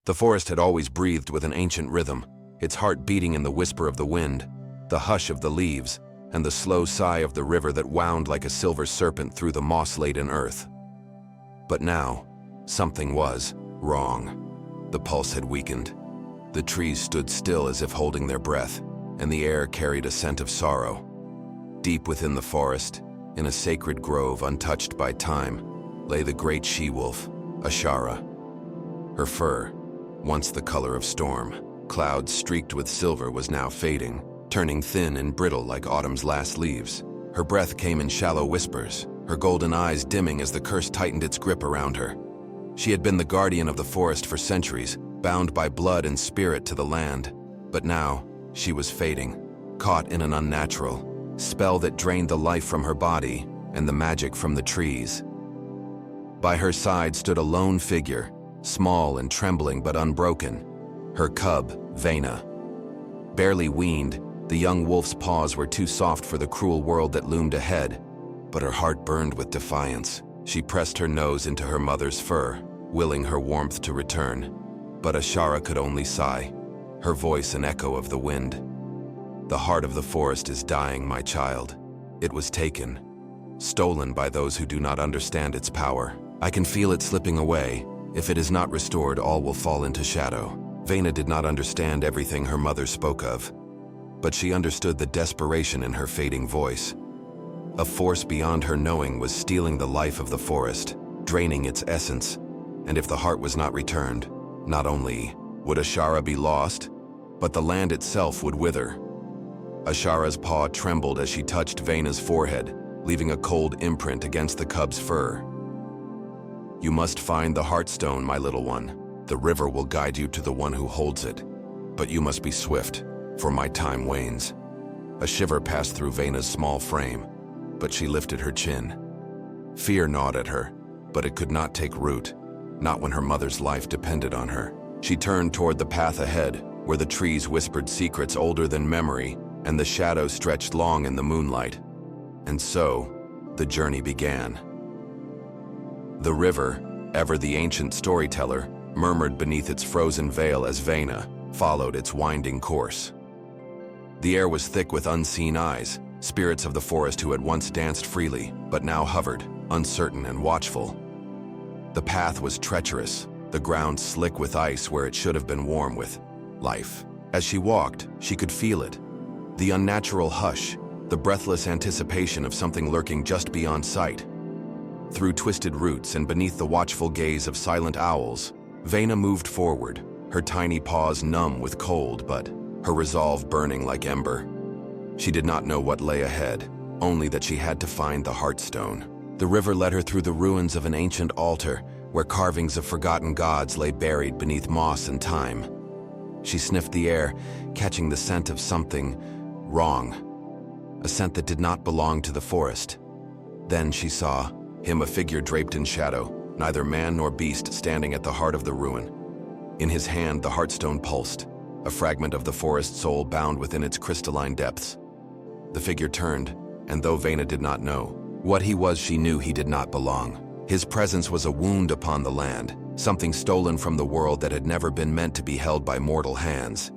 The forest had always breathed with an ancient rhythm, its heart beating in the whisper of the wind, the hush of the leaves, and the slow sigh of the river that wound like a silver serpent through the moss-laden earth. But now, something was wrong. The pulse had weakened. The trees stood still as if holding their breath, and the air carried a scent of sorrow. Deep within the forest, in a sacred grove untouched by time, lay the great she-wolf, Ashara. Her fur, once the color of storm, clouds streaked with silver, was now fading, turning thin and brittle like autumn's last leaves. Her breath came in shallow whispers, her golden eyes dimming as the curse tightened its grip around her. She had been the guardian of the forest for centuries, bound by blood and spirit to the land. But now, she was fading, caught in an unnatural spell that drained the life from her body and the magic from the trees. By her side stood a lone figure, small and trembling but unbroken, her cub, Veyna. Barely weaned, the young wolf's paws were too soft for the cruel world that loomed ahead, but her heart burned with defiance. She pressed her nose into her mother's fur, willing her warmth to return. But Ashara could only sigh, her voice an echo of the wind. The heart of the forest is dying, my child. It was taken, stolen by those who do not understand its power. I can feel it slipping away. If it is not restored, all will fall into shadow. Veyna did not understand everything her mother spoke of, but she understood the desperation in her fading voice. A force beyond her knowing was stealing the life of the forest, draining its essence, and if the heart was not returned, not only would Ashara be lost, but the land itself would wither. Ashara's paw trembled as she touched Veyna's forehead, leaving a cold imprint against the cub's fur. You must find the Heartstone, my little one. The river will guide you to the one who holds it. But you must be swift, for my time wanes. A shiver passed through Veyna's small frame, but she lifted her chin. Fear gnawed at her, but it could not take root, not when her mother's life depended on her. She turned toward the path ahead, where the trees whispered secrets older than memory, and the shadows stretched long in the moonlight. And so, the journey began. The river, ever the ancient storyteller, murmured beneath its frozen veil as Veyna followed its winding course. The air was thick with unseen eyes, spirits of the forest who had once danced freely, but now hovered, uncertain and watchful. The path was treacherous, the ground slick with ice where it should have been warm with life. As she walked, she could feel it. The unnatural hush, the breathless anticipation of something lurking just beyond sight. Through twisted roots and beneath the watchful gaze of silent owls, Veyna moved forward, her tiny paws numb with cold, but her resolve burning like ember. She did not know what lay ahead, only that she had to find the Heartstone. The river led her through the ruins of an ancient altar, where carvings of forgotten gods lay buried beneath moss and time. She sniffed the air, catching the scent of something wrong, a scent that did not belong to the forest. Then she saw him, a figure draped in shadow, neither man nor beast, standing at the heart of the ruin. In his hand, the Heartstone pulsed, a fragment of the forest soul bound within its crystalline depths. The figure turned, and though Veyna did not know what he was, she knew he did not belong. His presence was a wound upon the land, something stolen from the world that had never been meant to be held by mortal hands.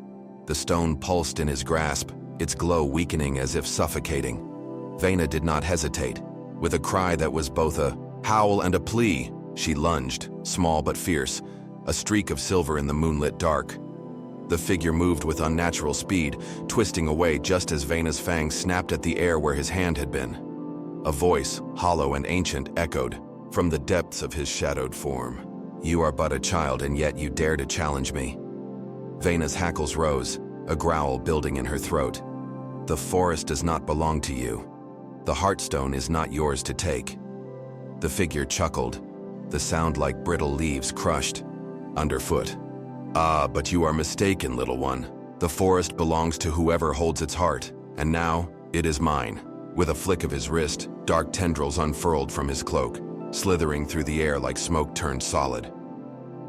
The stone pulsed in his grasp, its glow weakening as if suffocating. Veyna did not hesitate. With a cry that was both a howl and a plea, she lunged, small but fierce, a streak of silver in the moonlit dark. The figure moved with unnatural speed, twisting away just as Veyna's fangs snapped at the air where his hand had been. A voice, hollow and ancient, echoed from the depths of his shadowed form. You are but a child, and yet you dare to challenge me. Veyna's hackles rose, a growl building in her throat. The forest does not belong to you. The Heartstone is not yours to take. The figure chuckled, the sound like brittle leaves crushed underfoot. Ah, but you are mistaken, little one. The forest belongs to whoever holds its heart, and now it is mine. With a flick of his wrist, dark tendrils unfurled from his cloak, slithering through the air like smoke turned solid.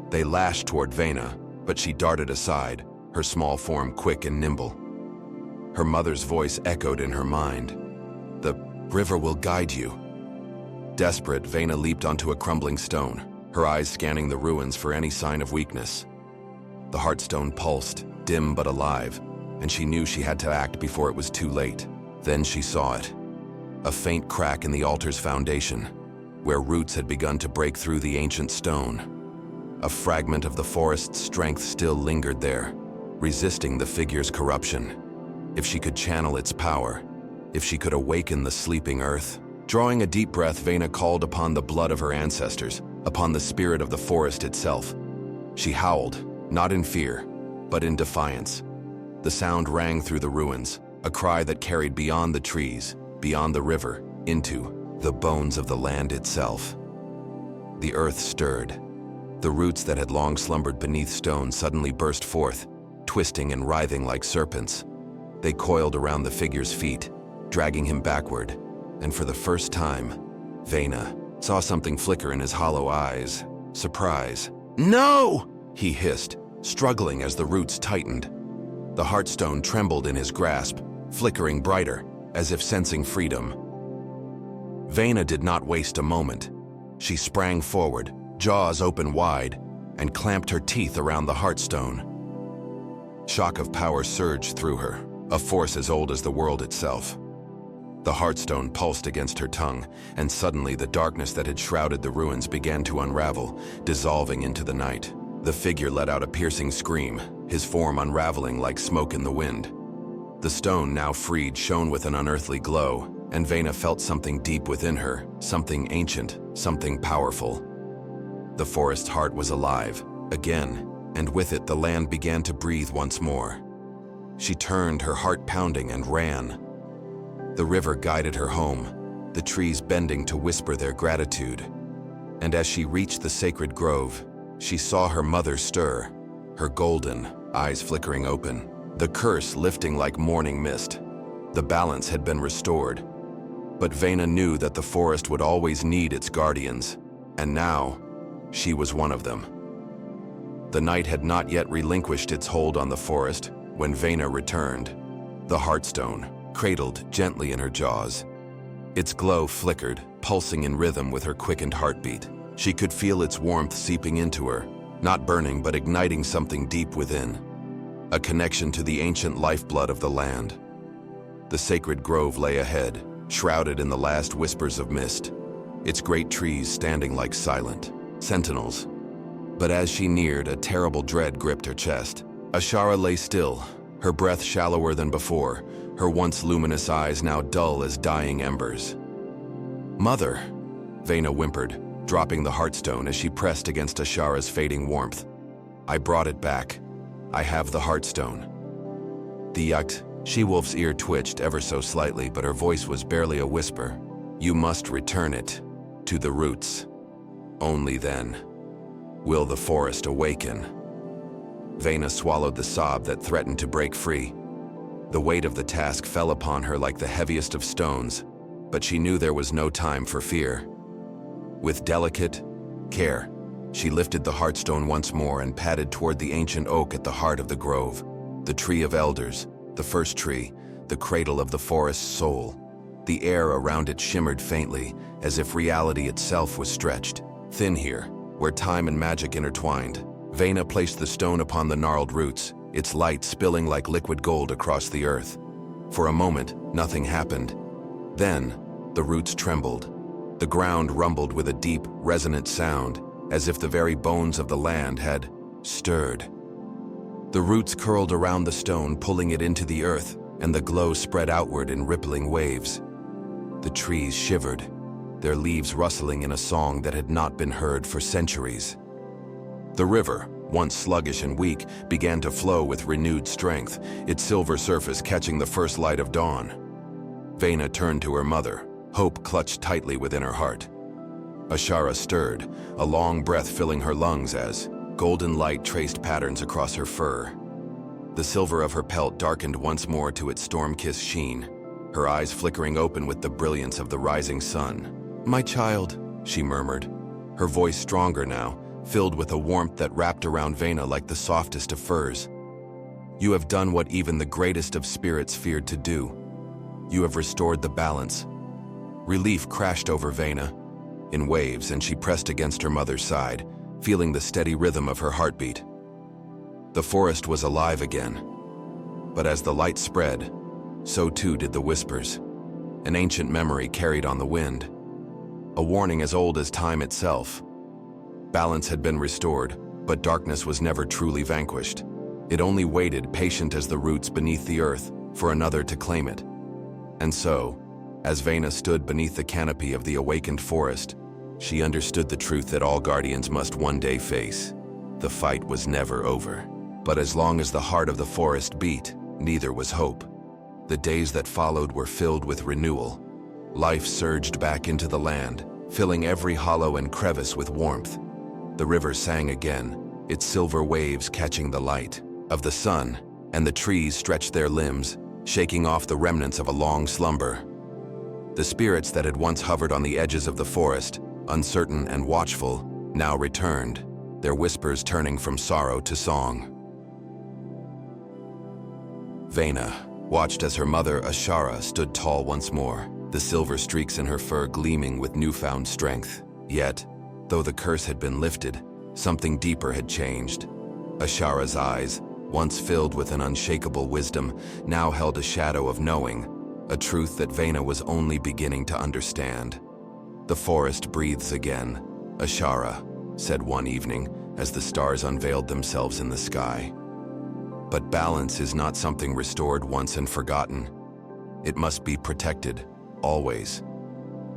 They lashed toward Veyna, but she darted aside, her small form quick and nimble. Her mother's voice echoed in her mind. The river will guide you. Desperate, Veyna leaped onto a crumbling stone, her eyes scanning the ruins for any sign of weakness. The Heartstone pulsed, dim but alive, and she knew she had to act before it was too late. Then she saw it. A faint crack in the altar's foundation, where roots had begun to break through the ancient stone. A fragment of the forest's strength still lingered there, resisting the figure's corruption. If she could channel its power, if she could awaken the sleeping earth. Drawing a deep breath, Veyna called upon the blood of her ancestors, upon the spirit of the forest itself. She howled, not in fear, but in defiance. The sound rang through the ruins, a cry that carried beyond the trees, beyond the river, into the bones of the land itself. The earth stirred. The roots that had long slumbered beneath stone suddenly burst forth, twisting and writhing like serpents. They coiled around the figure's feet, dragging him backward, and for the first time, Veyna saw something flicker in his hollow eyes. Surprise. "No!" he hissed, struggling as the roots tightened. The Heartstone trembled in his grasp, flickering brighter, as if sensing freedom. Veyna did not waste a moment. She sprang forward, jaws open wide, and clamped her teeth around the Heartstone. Shock of power surged through her, a force as old as the world itself. The Heartstone pulsed against her tongue, and suddenly the darkness that had shrouded the ruins began to unravel, dissolving into the night. The figure let out a piercing scream, his form unraveling like smoke in the wind. The stone, now freed, shone with an unearthly glow, and Veyna felt something deep within her, something ancient, something powerful. The forest's heart was alive, again, and with it the land began to breathe once more. She turned, her heart pounding, and ran. The river guided her home, the trees bending to whisper their gratitude. And as she reached the sacred grove, she saw her mother stir, her golden eyes flickering open, the curse lifting like morning mist. The balance had been restored. But Veyna knew that the forest would always need its guardians, and now she was one of them. The night had not yet relinquished its hold on the forest when Veyna returned, the Heartstone cradled gently in her jaws. Its glow flickered, pulsing in rhythm with her quickened heartbeat. She could feel its warmth seeping into her, not burning but igniting something deep within. A connection to the ancient lifeblood of the land. The sacred grove lay ahead, shrouded in the last whispers of mist, its great trees standing like silent sentinels. But as she neared, a terrible dread gripped her chest. Ashara lay still, her breath shallower than before, her once luminous eyes now dull as dying embers. "Mother," Veyna whimpered, dropping the Heartstone as she pressed against Ashara's fading warmth. "I brought it back. I have the Heartstone." The she-wolf's ear twitched ever so slightly, but her voice was barely a whisper. "You must return it to the roots. Only then will the forest awaken." Veyna swallowed the sob that threatened to break free. The weight of the task fell upon her like the heaviest of stones, but she knew there was no time for fear. With delicate care, she lifted the Heartstone once more and padded toward the ancient oak at the heart of the grove, the tree of elders, the first tree, the cradle of the forest's soul. The air around it shimmered faintly, as if reality itself was stretched, thin here, where time and magic intertwined. Veyna placed the stone upon the gnarled roots, its light spilling like liquid gold across the earth. For a moment, nothing happened. Then, the roots trembled. The ground rumbled with a deep, resonant sound, as if the very bones of the land had stirred. The roots curled around the stone, pulling it into the earth, and the glow spread outward in rippling waves. The trees shivered, their leaves rustling in a song that had not been heard for centuries. The river, once sluggish and weak, began to flow with renewed strength, its silver surface catching the first light of dawn. Veyna turned to her mother, hope clutched tightly within her heart. Ashara stirred, a long breath filling her lungs as golden light traced patterns across her fur. The silver of her pelt darkened once more to its storm-kissed sheen, her eyes flickering open with the brilliance of the rising sun. "My child," she murmured, her voice stronger now, filled with a warmth that wrapped around Veyna like the softest of furs. "You have done what even the greatest of spirits feared to do. You have restored the balance." Relief crashed over Veyna in waves, and she pressed against her mother's side, feeling the steady rhythm of her heartbeat. The forest was alive again. But as the light spread, so too did the whispers. An ancient memory carried on the wind. A warning as old as time itself. Balance had been restored, but darkness was never truly vanquished. It only waited, patient as the roots beneath the earth, for another to claim it. And so, as Veyna stood beneath the canopy of the awakened forest, she understood the truth that all guardians must one day face. The fight was never over. But as long as the heart of the forest beat, neither was hope. The days that followed were filled with renewal. Life surged back into the land, filling every hollow and crevice with warmth. The river sang again, its silver waves catching the light of the sun, and the trees stretched their limbs, shaking off the remnants of a long slumber. The spirits that had once hovered on the edges of the forest, uncertain and watchful, now returned, their whispers turning from sorrow to song. Veyna watched as her mother Ashara stood tall once more, the silver streaks in her fur gleaming with newfound strength. Yet, though the curse had been lifted, something deeper had changed. Ashara's eyes, once filled with an unshakable wisdom, now held a shadow of knowing, a truth that Veyna was only beginning to understand. "The forest breathes again," Ashara said one evening as the stars unveiled themselves in the sky. "But balance is not something restored once and forgotten. It must be protected, always.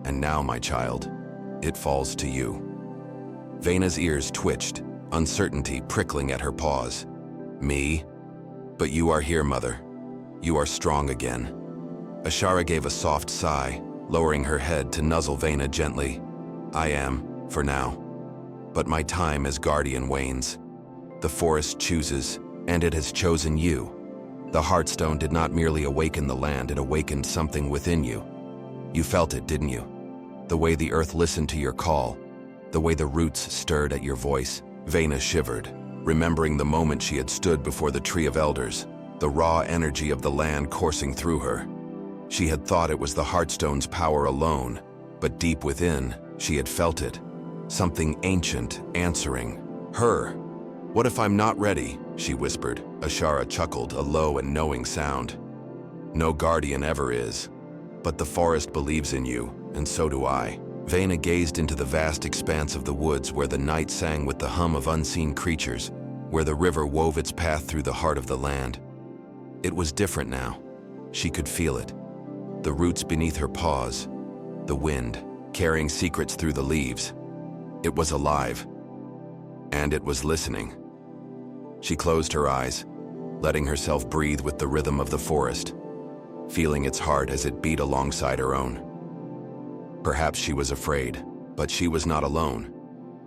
And now, my child, it falls to you." Veyna's ears twitched, uncertainty prickling at her paws. "Me? But you are here, mother. You are strong again." Ashara gave a soft sigh, lowering her head to nuzzle Veyna gently. "I am, for now. But my time as guardian wanes. The forest chooses, and it has chosen you. The Heartstone did not merely awaken the land, it awakened something within you. You felt it, didn't you? The way the earth listened to your call, the way the roots stirred at your voice." Veyna shivered, remembering the moment she had stood before the Tree of Elders, the raw energy of the land coursing through her. She had thought it was the Heartstone's power alone, but deep within, she had felt it. Something ancient answering her. "What if I'm not ready?" she whispered. Ashara chuckled, a low and knowing sound. "No guardian ever is. But the forest believes in you, and so do I." Veyna gazed into the vast expanse of the woods where the night sang with the hum of unseen creatures, where the river wove its path through the heart of the land. It was different now. She could feel it. The roots beneath her paws, the wind, carrying secrets through the leaves. It was alive, and it was listening. She closed her eyes, letting herself breathe with the rhythm of the forest, feeling its heart as it beat alongside her own. Perhaps she was afraid, but she was not alone.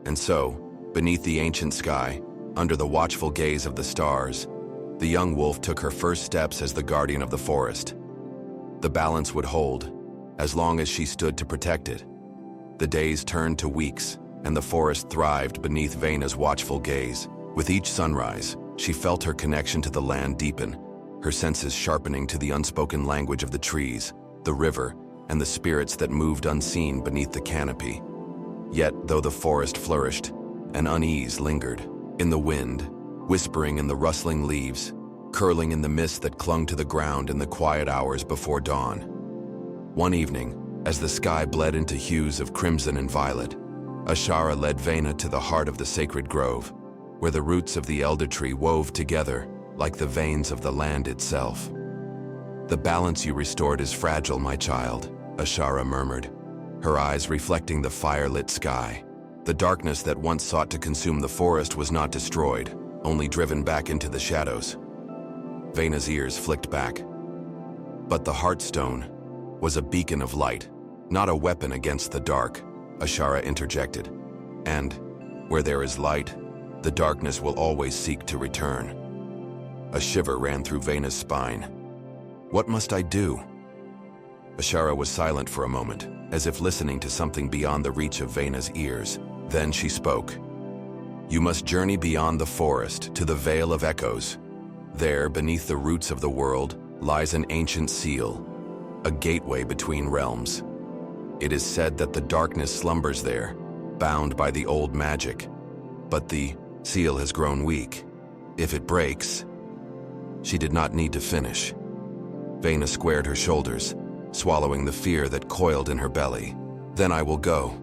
And so, beneath the ancient sky, under the watchful gaze of the stars, the young wolf took her first steps as the guardian of the forest. The balance would hold, as long as she stood to protect it. The days turned to weeks, and the forest thrived beneath Veyna's watchful gaze. With each sunrise, she felt her connection to the land deepen, her senses sharpening to the unspoken language of the trees, the river, and the spirits that moved unseen beneath the canopy. Yet, though the forest flourished, an unease lingered. In the wind, whispering in the rustling leaves, curling in the mist that clung to the ground in the quiet hours before dawn. One evening, as the sky bled into hues of crimson and violet, Ashara led Veyna to the heart of the sacred grove, where the roots of the elder tree wove together like the veins of the land itself. "The balance you restored is fragile, my child," Ashara murmured, her eyes reflecting the fire-lit sky. The darkness that once sought to consume the forest was not destroyed, only driven back into the shadows. Veyna's ears flicked back. But the Heartstone was a beacon of light, not a weapon against the dark, Ashara interjected. "And where there is light, the darkness will always seek to return." A shiver ran through Veyna's spine. "What must I do?" Ashara was silent for a moment, as if listening to something beyond the reach of Veyna's ears. Then she spoke. "You must journey beyond the forest to the Vale of Echoes. There, beneath the roots of the world, lies an ancient seal, a gateway between realms. It is said that the darkness slumbers there, bound by the old magic. But the seal has grown weak. If it breaks, she did not need to finish. Veyna squared her shoulders, swallowing the fear that coiled in her belly. Then I will go.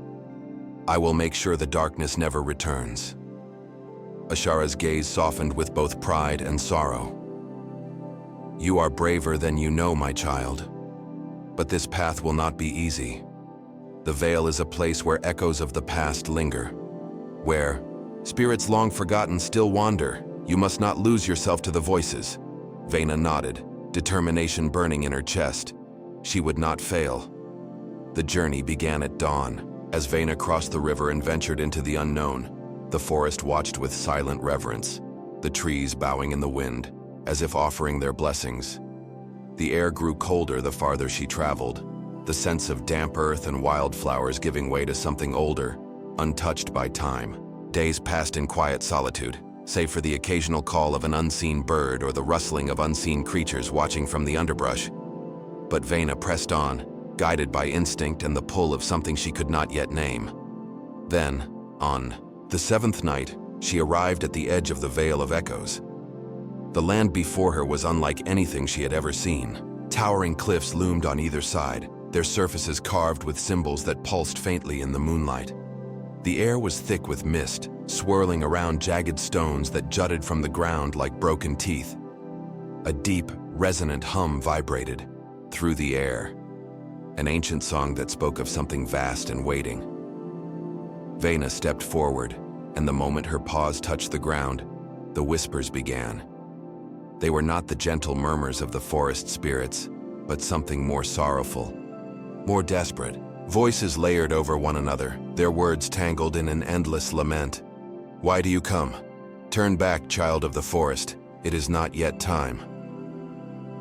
I will make sure the darkness never returns. Ashara's gaze softened with both pride and sorrow. You are braver than you know, my child. But this path will not be easy. The Veil is a place where echoes of the past linger, where spirits long forgotten still wander. You must not lose yourself to the voices. Veyna nodded, determination burning in her chest. She would not fail. The journey began at dawn. As Veyna crossed the river and ventured into the unknown, the forest watched with silent reverence, the trees bowing in the wind, as if offering their blessings. The air grew colder the farther she traveled, the sense of damp earth and wildflowers giving way to something older, untouched by time. Days passed in quiet solitude, save for the occasional call of an unseen bird or the rustling of unseen creatures watching from the underbrush. But Veyna pressed on, guided by instinct and the pull of something she could not yet name. Then, on the seventh night, she arrived at the edge of the Veil of Echoes. The land before her was unlike anything she had ever seen. Towering cliffs loomed on either side, their surfaces carved with symbols that pulsed faintly in the moonlight. The air was thick with mist, swirling around jagged stones that jutted from the ground like broken teeth. A deep, resonant hum vibrated through the air, an ancient song that spoke of something vast and waiting. Veyna stepped forward, and the moment her paws touched the ground, the whispers began. They were not the gentle murmurs of the forest spirits, but something more sorrowful, more desperate. Voices layered over one another, their words tangled in an endless lament. Why do you come? Turn back, child of the forest. It is not yet time.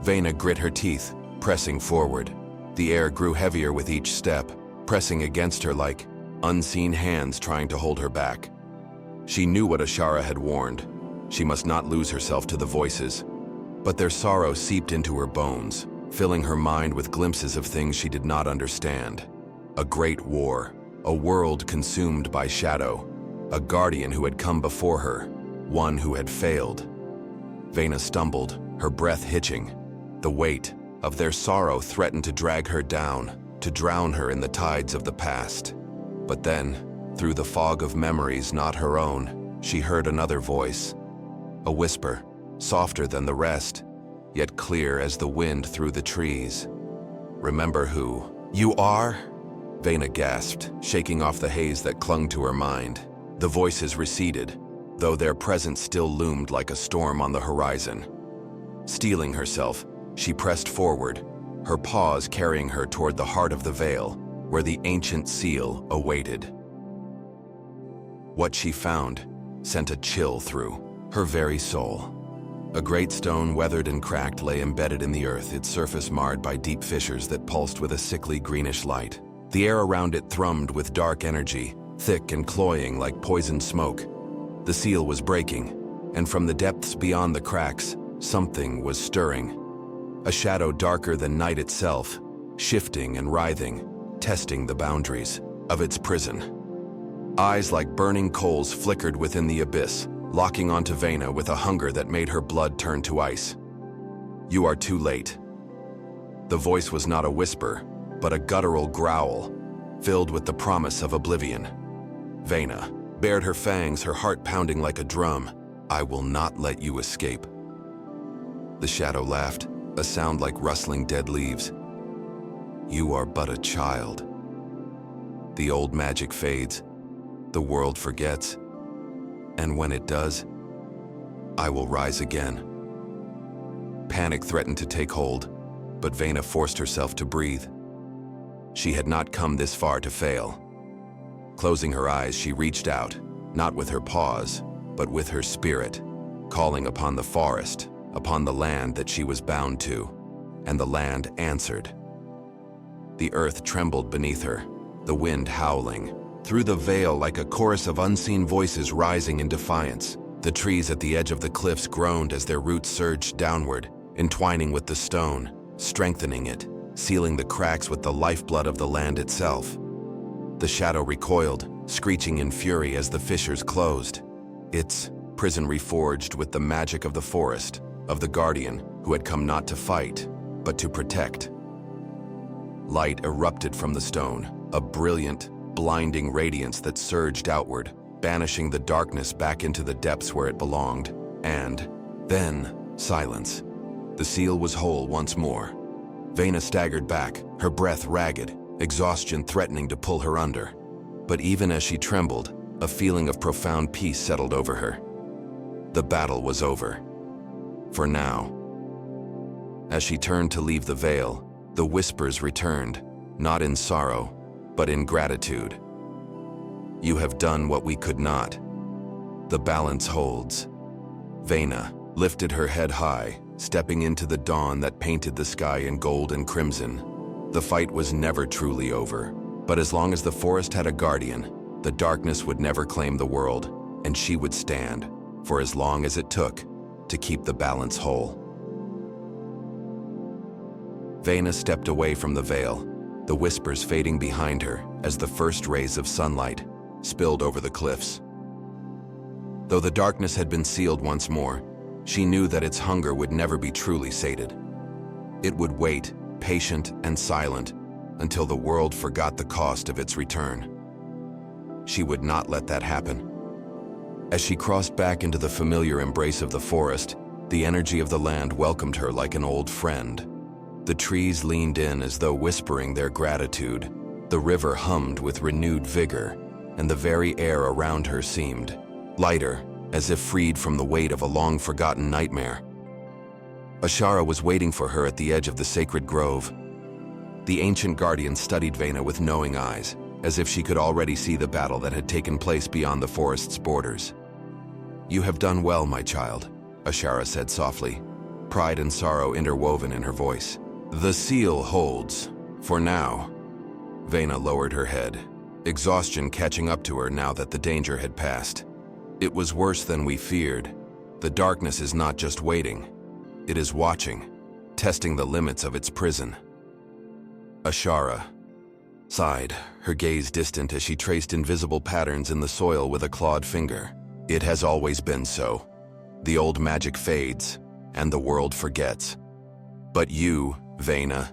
Veyna grit her teeth, pressing forward. The air grew heavier with each step, pressing against her like unseen hands trying to hold her back. She knew what Ashara had warned. She must not lose herself to the voices. But their sorrow seeped into her bones, filling her mind with glimpses of things she did not understand. A great war, a world consumed by shadow, a guardian who had come before her, one who had failed. Veyna stumbled, her breath hitching. The weight of their sorrow threatened to drag her down, to drown her in the tides of the past. But then, through the fog of memories not her own, she heard another voice. A whisper, softer than the rest, yet clear as the wind through the trees. Remember who you are? Veyna gasped, shaking off the haze that clung to her mind. The voices receded, though their presence still loomed like a storm on the horizon. Steeling herself, she pressed forward, her paws carrying her toward the heart of the veil, where the ancient seal awaited. What she found sent a chill through her very soul. A great stone, weathered and cracked, lay embedded in the earth, its surface marred by deep fissures that pulsed with a sickly greenish light. The air around it thrummed with dark energy, thick and cloying like poisoned smoke. The seal was breaking, and from the depths beyond the cracks, something was stirring. A shadow darker than night itself, shifting and writhing, testing the boundaries of its prison. Eyes like burning coals flickered within the abyss, locking onto Veyna with a hunger that made her blood turn to ice. You are too late. The voice was not a whisper, but a guttural growl, filled with the promise of oblivion. Veyna bared her fangs, her heart pounding like a drum. I will not let you escape. The shadow laughed, a sound like rustling dead leaves. You are but a child. The old magic fades, the world forgets, and when it does, I will rise again. Panic threatened to take hold, but Veyna forced herself to breathe. She had not come this far to fail. Closing her eyes, she reached out, not with her paws, but with her spirit, calling upon the forest, upon the land that she was bound to, and the land answered. The earth trembled beneath her, the wind howling, through the veil like a chorus of unseen voices rising in defiance. The trees at the edge of the cliffs groaned as their roots surged downward, entwining with the stone, strengthening it, sealing the cracks with the lifeblood of the land itself. The shadow recoiled, screeching in fury as the fissures closed. Its prison reforged with the magic of the forest, of the Guardian, who had come not to fight, but to protect. Light erupted from the stone, a brilliant, blinding radiance that surged outward, banishing the darkness back into the depths where it belonged. And then, silence. The seal was whole once more. Veyna staggered back, her breath ragged, exhaustion threatening to pull her under. But even as she trembled, a feeling of profound peace settled over her. The battle was over. For now. As she turned to leave the veil, the whispers returned, not in sorrow, but in gratitude. You have done what we could not. The balance holds. Veyna lifted her head high, stepping into the dawn that painted the sky in gold and crimson. The fight was never truly over, but as long as the forest had a guardian, the darkness would never claim the world, and she would stand, for as long as it took, to keep the balance whole. Veyna stepped away from the veil, the whispers fading behind her as the first rays of sunlight spilled over the cliffs. Though the darkness had been sealed once more, she knew that its hunger would never be truly sated. It would wait, patient and silent, until the world forgot the cost of its return. She would not let that happen. As she crossed back into the familiar embrace of the forest, the energy of the land welcomed her like an old friend. The trees leaned in as though whispering their gratitude. The river hummed with renewed vigor, and the very air around her seemed lighter, as if freed from the weight of a long-forgotten nightmare. Ashara was waiting for her at the edge of the sacred grove. The ancient guardian studied Veyna with knowing eyes, as if she could already see the battle that had taken place beyond the forest's borders. "You have done well, my child," Ashara said softly, pride and sorrow interwoven in her voice. "The seal holds, for now." Veyna lowered her head, exhaustion catching up to her now that the danger had passed. "It was worse than we feared. The darkness is not just waiting. It is watching, testing the limits of its prison." Ashara sighed, her gaze distant as she traced invisible patterns in the soil with a clawed finger. "It has always been so. The old magic fades, and the world forgets. But you, Veyna,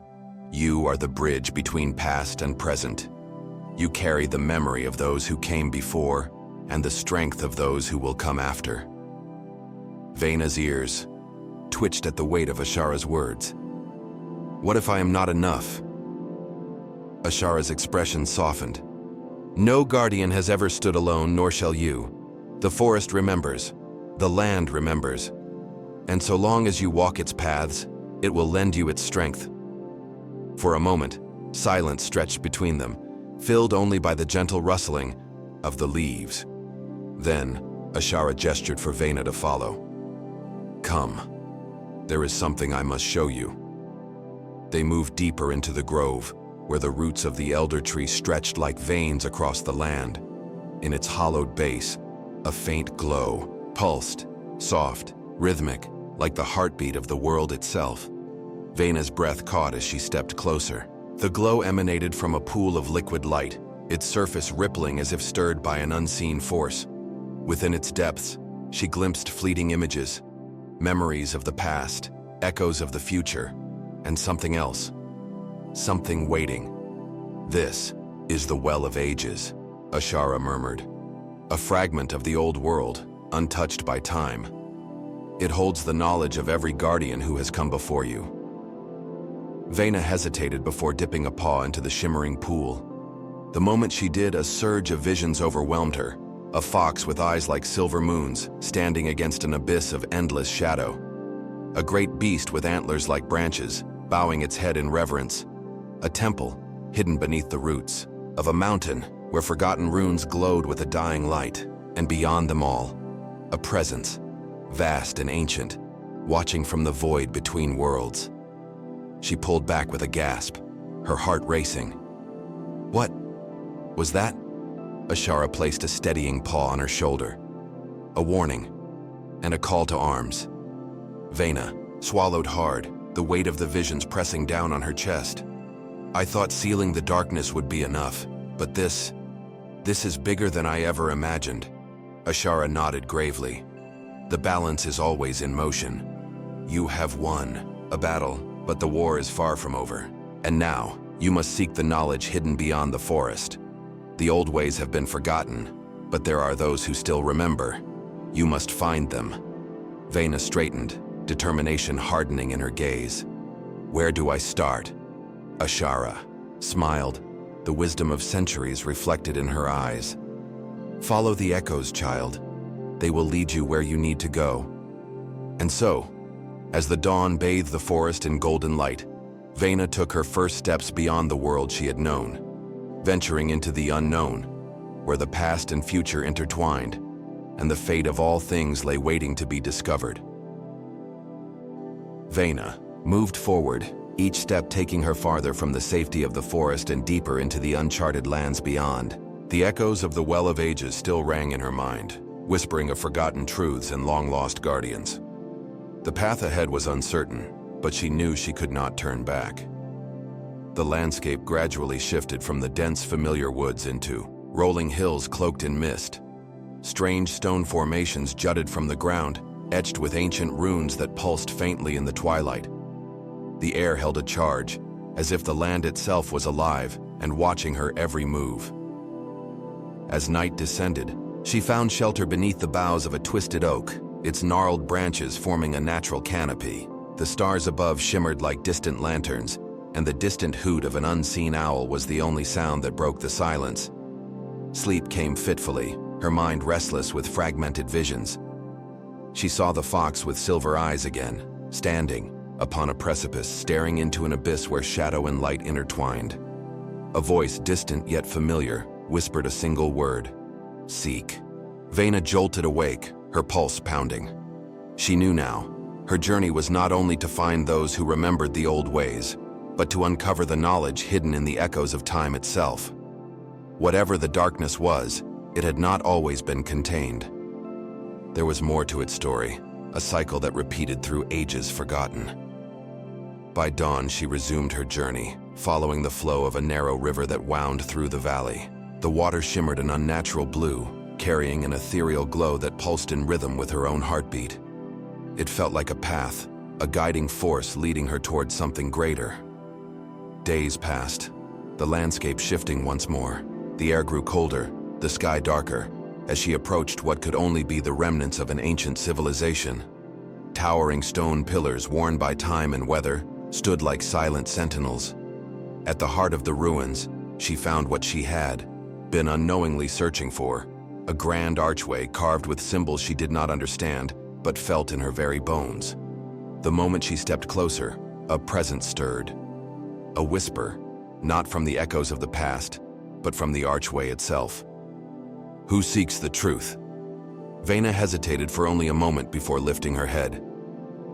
you are the bridge between past and present. You carry the memory of those who came before, and the strength of those who will come after." Veyna's ears twitched at the weight of Ashara's words. "What if I am not enough?" Ashara's expression softened. "No guardian has ever stood alone, nor shall you. The forest remembers, the land remembers, and so long as you walk its paths, it will lend you its strength." For a moment, silence stretched between them, filled only by the gentle rustling of the leaves. Then, Ashara gestured for Veyna to follow. "Come. There is something I must show you." They moved deeper into the grove, where the roots of the elder tree stretched like veins across the land. In its hollowed base, a faint glow pulsed, soft, rhythmic, like the heartbeat of the world itself. Veyna's breath caught as she stepped closer. The glow emanated from a pool of liquid light, its surface rippling as if stirred by an unseen force. Within its depths, she glimpsed fleeting images, memories of the past, echoes of the future, and something else. Something waiting. "This is the Well of Ages," Ashara murmured. "A fragment of the old world, untouched by time. It holds the knowledge of every guardian who has come before you." Veyna hesitated before dipping a paw into the shimmering pool. The moment she did, a surge of visions overwhelmed her. A fox with eyes like silver moons, standing against an abyss of endless shadow. A great beast with antlers like branches, bowing its head in reverence. A temple, hidden beneath the roots of a mountain, where forgotten runes glowed with a dying light. And beyond them all, a presence, vast and ancient, watching from the void between worlds. She pulled back with a gasp, her heart racing. "What was that?" Ashara placed a steadying paw on her shoulder. A warning, and a call to arms. Veyna swallowed hard, the weight of the visions pressing down on her chest. "I thought sealing the darkness would be enough, but this is bigger than I ever imagined." Ashara nodded gravely. The balance is always in motion. You have won a battle, but the war is far from over. And now, you must seek the knowledge hidden beyond the forest. The old ways have been forgotten, but there are those who still remember. You must find them. Veyna straightened, determination hardening in her gaze. Where do I start? Ashara smiled, the wisdom of centuries reflected in her eyes. Follow the echoes, child. They will lead you where you need to go. And so, as the dawn bathed the forest in golden light, Veyna took her first steps beyond the world she had known, venturing into the unknown, where the past and future intertwined, and the fate of all things lay waiting to be discovered. Veyna moved forward, each step taking her farther from the safety of the forest and deeper into the uncharted lands beyond. The echoes of the Well of Ages still rang in her mind, whispering of forgotten truths and long-lost guardians. The path ahead was uncertain, but she knew she could not turn back. The landscape gradually shifted from the dense, familiar woods into rolling hills cloaked in mist. Strange stone formations jutted from the ground, etched with ancient runes that pulsed faintly in the twilight. The air held a charge, as if the land itself was alive and watching her every move. As night descended, she found shelter beneath the boughs of a twisted oak, its gnarled branches forming a natural canopy. The stars above shimmered like distant lanterns, and the distant hoot of an unseen owl was the only sound that broke the silence. Sleep came fitfully, her mind restless with fragmented visions. She saw the fox with silver eyes again, standing upon a precipice, staring into an abyss where shadow and light intertwined. A voice, distant yet familiar, whispered a single word: seek. Veyna jolted awake, her pulse pounding. She knew now, her journey was not only to find those who remembered the old ways, but to uncover the knowledge hidden in the echoes of time itself. Whatever the darkness was, it had not always been contained. There was more to its story, a cycle that repeated through ages forgotten. By dawn, she resumed her journey, following the flow of a narrow river that wound through the valley. The water shimmered an unnatural blue, carrying an ethereal glow that pulsed in rhythm with her own heartbeat. It felt like a path, a guiding force leading her toward something greater. Days passed, the landscape shifting once more. The air grew colder, the sky darker, as she approached what could only be the remnants of an ancient civilization. Towering stone pillars worn by time and weather stood like silent sentinels. At the heart of the ruins, she found what she had been unknowingly searching for, a grand archway carved with symbols she did not understand, but felt in her very bones. The moment she stepped closer, a presence stirred. A whisper, not from the echoes of the past, but from the archway itself. Who seeks the truth? Veyna hesitated for only a moment before lifting her head.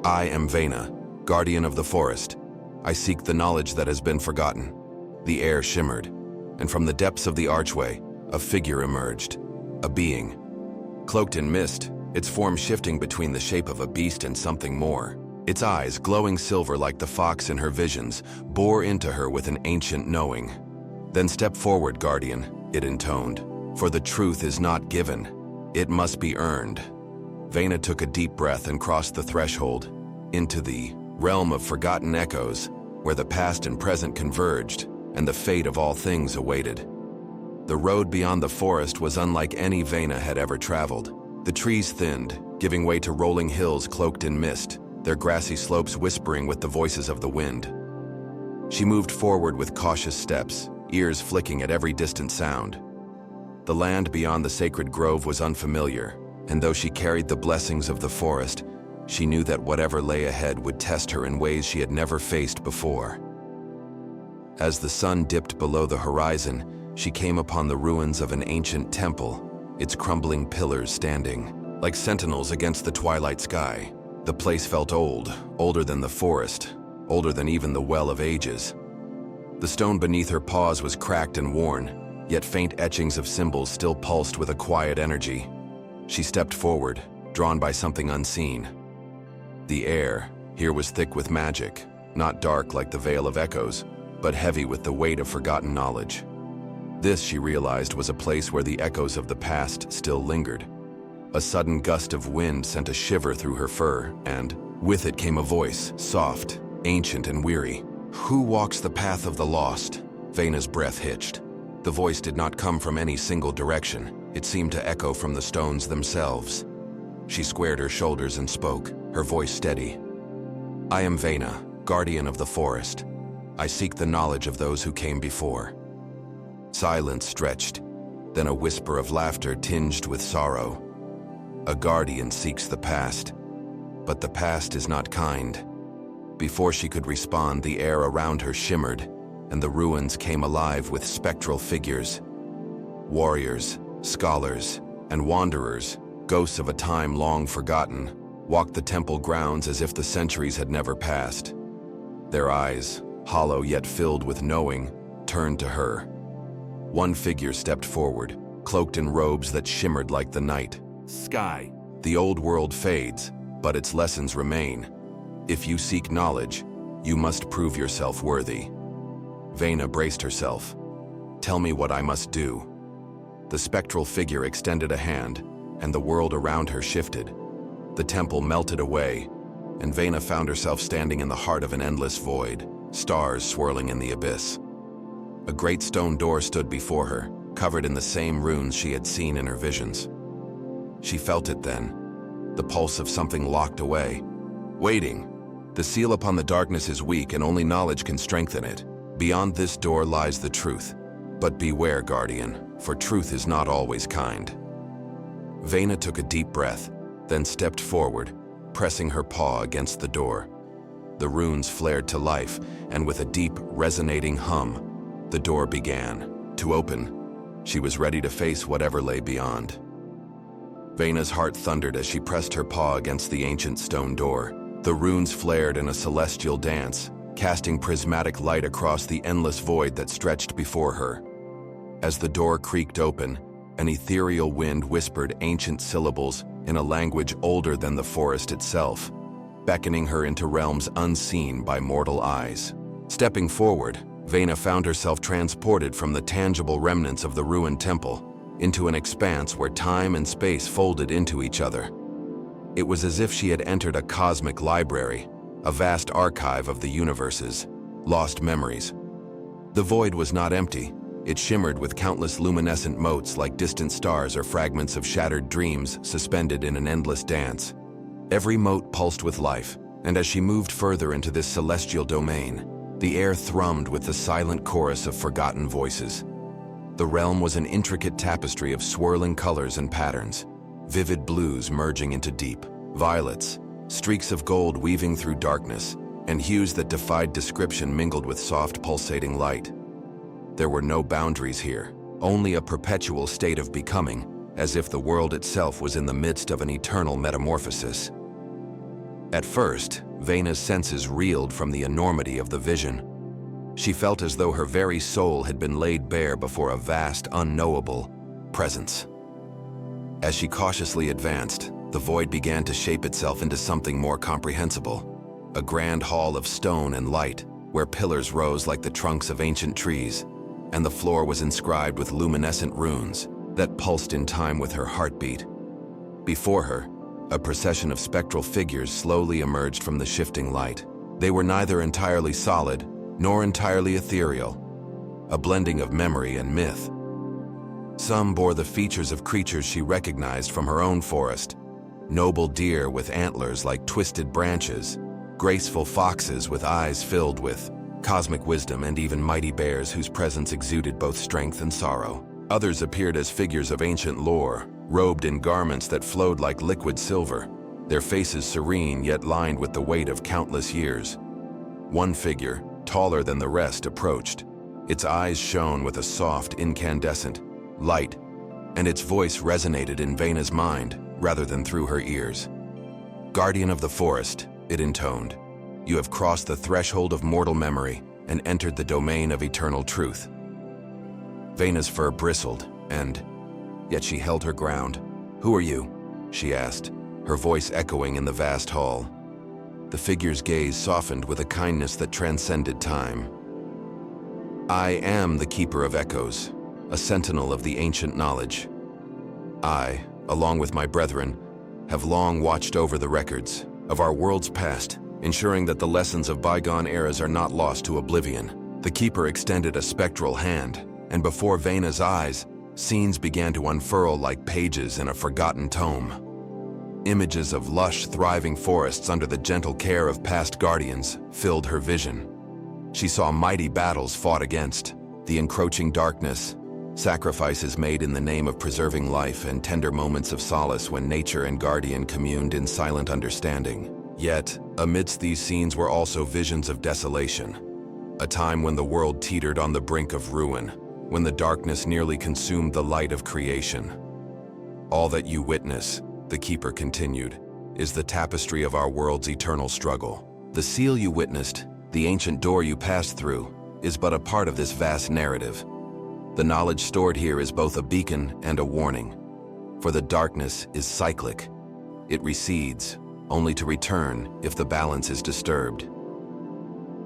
I am Veyna, guardian of the forest. I seek the knowledge that has been forgotten. The air shimmered, and from the depths of the archway, a figure emerged. A being. Cloaked in mist, its form shifting between the shape of a beast and something more. Its eyes, glowing silver like the fox in her visions, bore into her with an ancient knowing. Then step forward, guardian, it intoned. For the truth is not given. It must be earned. Veyna took a deep breath and crossed the threshold into the realm of forgotten echoes, where the past and present converged, and the fate of all things awaited. The road beyond the forest was unlike any Veyna had ever traveled. The trees thinned, giving way to rolling hills cloaked in mist, their grassy slopes whispering with the voices of the wind. She moved forward with cautious steps, ears flicking at every distant sound. The land beyond the sacred grove was unfamiliar, and though she carried the blessings of the forest, she knew that whatever lay ahead would test her in ways she had never faced before. As the sun dipped below the horizon, she came upon the ruins of an ancient temple, its crumbling pillars standing like sentinels against the twilight sky. The place felt old, older than the forest, older than even the Well of Ages. The stone beneath her paws was cracked and worn, yet faint etchings of symbols still pulsed with a quiet energy. She stepped forward, drawn by something unseen. The air here was thick with magic, not dark like the Veil of Echoes, but heavy with the weight of forgotten knowledge. This, she realized, was a place where the echoes of the past still lingered. A sudden gust of wind sent a shiver through her fur, and with it came a voice, soft, ancient and weary. "Who walks the path of the lost?" Veyna's breath hitched. The voice did not come from any single direction. It seemed to echo from the stones themselves. She squared her shoulders and spoke, her voice steady. "I am Veyna, guardian of the forest. I seek the knowledge of those who came before." Silence stretched, then a whisper of laughter tinged with sorrow. "A guardian seeks the past, but the past is not kind." Before she could respond, the air around her shimmered, and the ruins came alive with spectral figures. Warriors, scholars, and wanderers, ghosts of a time long forgotten, walked the temple grounds as if the centuries had never passed. Their eyes, hollow yet filled with knowing, turned to her. One figure stepped forward, cloaked in robes that shimmered like the night sky. The old world fades, but its lessons remain. If you seek knowledge, you must prove yourself worthy. Veyna braced herself. "Tell me what I must do." The spectral figure extended a hand, and the world around her shifted. The temple melted away, and Veyna found herself standing in the heart of an endless void, stars swirling in the abyss. A great stone door stood before her, covered in the same runes she had seen in her visions. She felt it then, the pulse of something locked away, waiting. The seal upon the darkness is weak, and only knowledge can strengthen it. Beyond this door lies the truth. But beware, Guardian, for truth is not always kind. Veyna took a deep breath, then stepped forward, pressing her paw against the door. The runes flared to life, and with a deep, resonating hum, the door began to open. She was ready to face whatever lay beyond. Veyna's heart thundered as she pressed her paw against the ancient stone door. The runes flared in a celestial dance, casting prismatic light across the endless void that stretched before her. As the door creaked open, an ethereal wind whispered ancient syllables in a language older than the forest itself, beckoning her into realms unseen by mortal eyes. Stepping forward, Veyna found herself transported from the tangible remnants of the ruined temple into an expanse where time and space folded into each other. It was as if she had entered a cosmic library, a vast archive of the universe's lost memories. The void was not empty. It shimmered with countless luminescent motes like distant stars or fragments of shattered dreams suspended in an endless dance. Every mote pulsed with life, and as she moved further into this celestial domain, the air thrummed with the silent chorus of forgotten voices. The realm was an intricate tapestry of swirling colors and patterns, vivid blues merging into deep violets, streaks of gold weaving through darkness, and hues that defied description mingled with soft, pulsating light. There were no boundaries here, only a perpetual state of becoming, as if the world itself was in the midst of an eternal metamorphosis. At first, Veyna's senses reeled from the enormity of the vision. She felt as though her very soul had been laid bare before a vast, unknowable presence. As she cautiously advanced, the void began to shape itself into something more comprehensible. A grand hall of stone and light, where pillars rose like the trunks of ancient trees, and the floor was inscribed with luminescent runes that pulsed in time with her heartbeat. Before her, a procession of spectral figures slowly emerged from the shifting light. They were neither entirely solid nor entirely ethereal, a blending of memory and myth. Some bore the features of creatures she recognized from her own forest: noble deer with antlers like twisted branches, graceful foxes with eyes filled with cosmic wisdom, and even mighty bears whose presence exuded both strength and sorrow. Others appeared as figures of ancient lore, robed in garments that flowed like liquid silver, their faces serene yet lined with the weight of countless years. One figure, taller than the rest, approached. Its eyes shone with a soft, incandescent light, and its voice resonated in Veyna's mind rather than through her ears. "Guardian of the forest," it intoned, "you have crossed the threshold of mortal memory and entered the domain of eternal truth." Veyna's fur bristled, and yet she held her ground. "Who are you?" she asked, her voice echoing in the vast hall. The figure's gaze softened with a kindness that transcended time. "I am the Keeper of Echoes, a sentinel of the ancient knowledge. I, along with my brethren, have long watched over the records of our world's past, ensuring that the lessons of bygone eras are not lost to oblivion. The Keeper extended a spectral hand, and before Veyna's eyes, scenes began to unfurl like pages in a forgotten tome. Images of lush, thriving forests under the gentle care of past guardians filled her vision. She saw mighty battles fought against, the encroaching darkness, sacrifices made in the name of preserving life, and tender moments of solace when nature and Guardian communed in silent understanding. Yet, amidst these scenes were also visions of desolation, a time when the world teetered on the brink of ruin, when the darkness nearly consumed the light of creation. All that you witness, the Keeper continued, is the tapestry of our world's eternal struggle. The seal you witnessed, the ancient door you passed through, is but a part of this vast narrative. The knowledge stored here is both a beacon and a warning, for the darkness is cyclic. It recedes, only to return if the balance is disturbed.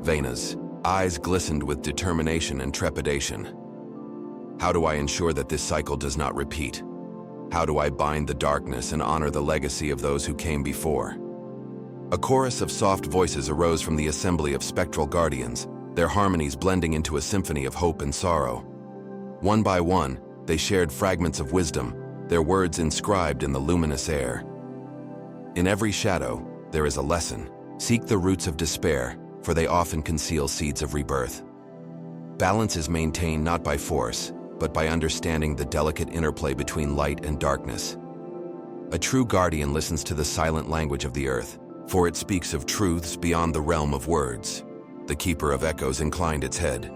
Veyna's eyes glistened with determination and trepidation. How do I ensure that this cycle does not repeat? How do I bind the darkness and honor the legacy of those who came before? A chorus of soft voices arose from the assembly of spectral guardians, their harmonies blending into a symphony of hope and sorrow. One by one, they shared fragments of wisdom, their words inscribed in the luminous air. In every shadow, there is a lesson. Seek the roots of despair, for they often conceal seeds of rebirth. Balance is maintained not by force, but by understanding the delicate interplay between light and darkness. A true guardian listens to the silent language of the earth, for it speaks of truths beyond the realm of words. The Keeper of Echoes inclined its head.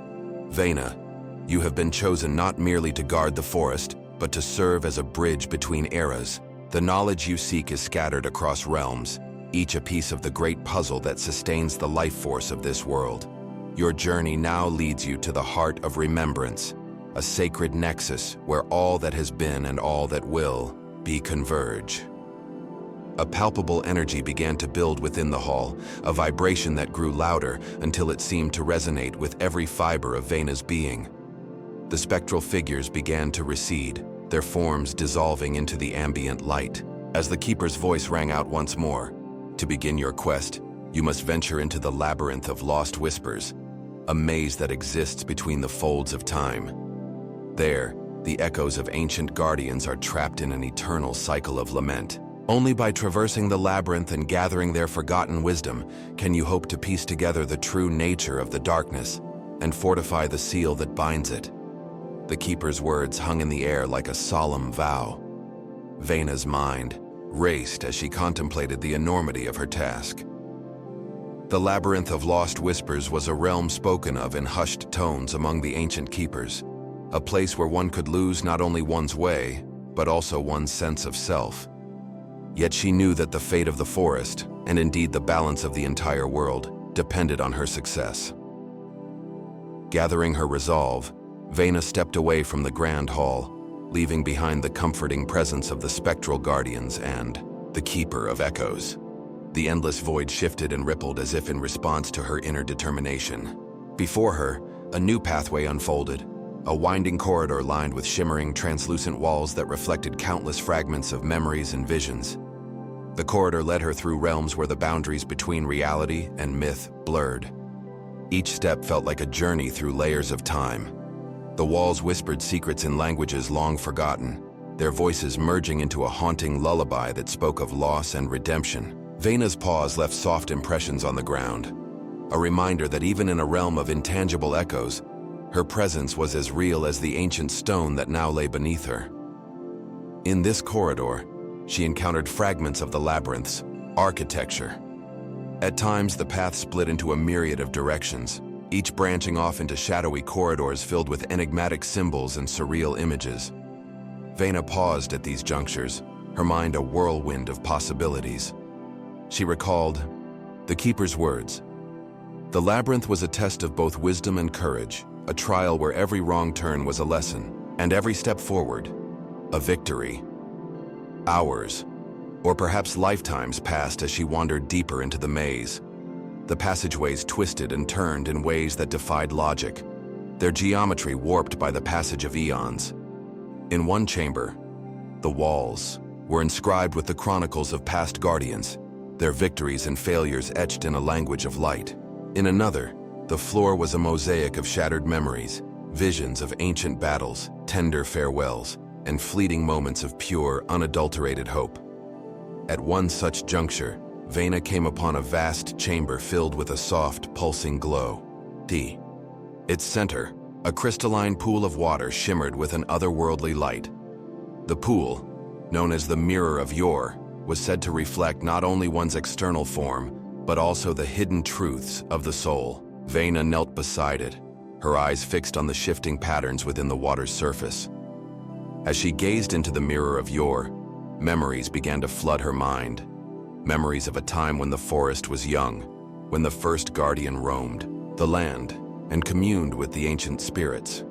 Veyna, you have been chosen not merely to guard the forest, but to serve as a bridge between eras. The knowledge you seek is scattered across realms, each a piece of the great puzzle that sustains the life force of this world. Your journey now leads you to the heart of remembrance, a sacred nexus where all that has been and all that will be converge. A palpable energy began to build within the hall, a vibration that grew louder until it seemed to resonate with every fiber of Veyna's being. The spectral figures began to recede, their forms dissolving into the ambient light. As the Keeper's voice rang out once more, to begin your quest, you must venture into the labyrinth of lost whispers, a maze that exists between the folds of time. There, the echoes of ancient guardians are trapped in an eternal cycle of lament. Only by traversing the labyrinth and gathering their forgotten wisdom can you hope to piece together the true nature of the darkness and fortify the seal that binds it. The Keeper's words hung in the air like a solemn vow. Veyna's mind raced as she contemplated the enormity of her task. The labyrinth of lost whispers was a realm spoken of in hushed tones among the ancient keepers, a place where one could lose not only one's way, but also one's sense of self. Yet she knew that the fate of the forest, and indeed the balance of the entire world, depended on her success. Gathering her resolve, Veyna stepped away from the grand hall, leaving behind the comforting presence of the spectral guardians and the Keeper of Echoes. The endless void shifted and rippled as if in response to her inner determination. Before her, a new pathway unfolded, a winding corridor lined with shimmering, translucent walls that reflected countless fragments of memories and visions. The corridor led her through realms where the boundaries between reality and myth blurred. Each step felt like a journey through layers of time. The walls whispered secrets in languages long forgotten, their voices merging into a haunting lullaby that spoke of loss and redemption. Veyna's paws left soft impressions on the ground, a reminder that even in a realm of intangible echoes, her presence was as real as the ancient stone that now lay beneath her. In this corridor, she encountered fragments of the labyrinth's architecture. At times, the path split into a myriad of directions, each branching off into shadowy corridors filled with enigmatic symbols and surreal images. Veyna paused at these junctures, her mind a whirlwind of possibilities. She recalled the Keeper's words. The labyrinth was a test of both wisdom and courage, a trial where every wrong turn was a lesson, and every step forward, a victory. Hours, or perhaps lifetimes passed as she wandered deeper into the maze. The passageways twisted and turned in ways that defied logic, their geometry warped by the passage of eons. In one chamber, the walls were inscribed with the chronicles of past guardians, their victories and failures etched in a language of light. In another, the floor was a mosaic of shattered memories, visions of ancient battles, tender farewells, and fleeting moments of pure, unadulterated hope. At one such juncture, Veyna came upon a vast chamber filled with a soft, pulsing glow. Its center, a crystalline pool of water shimmered with an otherworldly light. The pool, known as the Mirror of Yore, was said to reflect not only one's external form, but also the hidden truths of the soul. Veyna knelt beside it, her eyes fixed on the shifting patterns within the water's surface. As she gazed into the Mirror of Yore, memories began to flood her mind. Memories of a time when the forest was young, when the first guardian roamed the land and communed with the ancient spirits.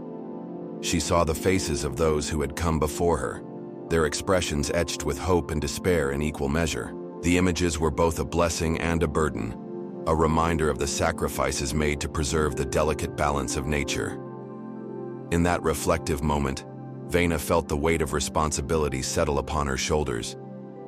She saw the faces of those who had come before her, their expressions etched with hope and despair in equal measure. The images were both a blessing and a burden, a reminder of the sacrifices made to preserve the delicate balance of nature. In that reflective moment, Veyna felt the weight of responsibility settle upon her shoulders,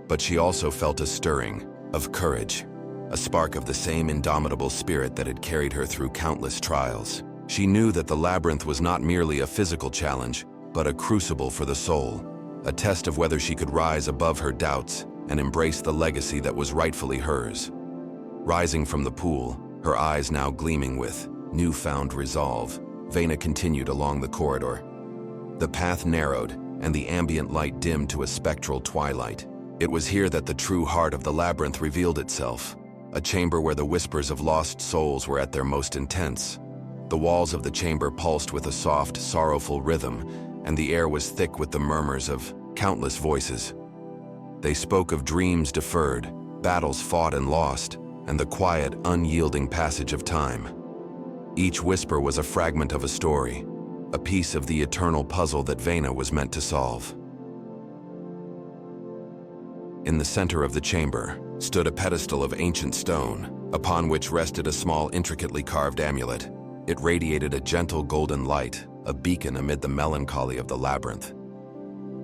but she also felt a stirring of courage, a spark of the same indomitable spirit that had carried her through countless trials. She knew that the labyrinth was not merely a physical challenge, but a crucible for the soul, a test of whether she could rise above her doubts and embrace the legacy that was rightfully hers. Rising from the pool, her eyes now gleaming with newfound resolve, Veyna continued along the corridor. The path narrowed, and the ambient light dimmed to a spectral twilight. It was here that the true heart of the labyrinth revealed itself, a chamber where the whispers of lost souls were at their most intense. The walls of the chamber pulsed with a soft, sorrowful rhythm, and the air was thick with the murmurs of countless voices. They spoke of dreams deferred, battles fought and lost, and the quiet, unyielding passage of time. Each whisper was a fragment of a story, a piece of the eternal puzzle that Veyna was meant to solve. In the center of the chamber stood a pedestal of ancient stone, upon which rested a small, intricately carved amulet. It radiated a gentle golden light, a beacon amid the melancholy of the labyrinth.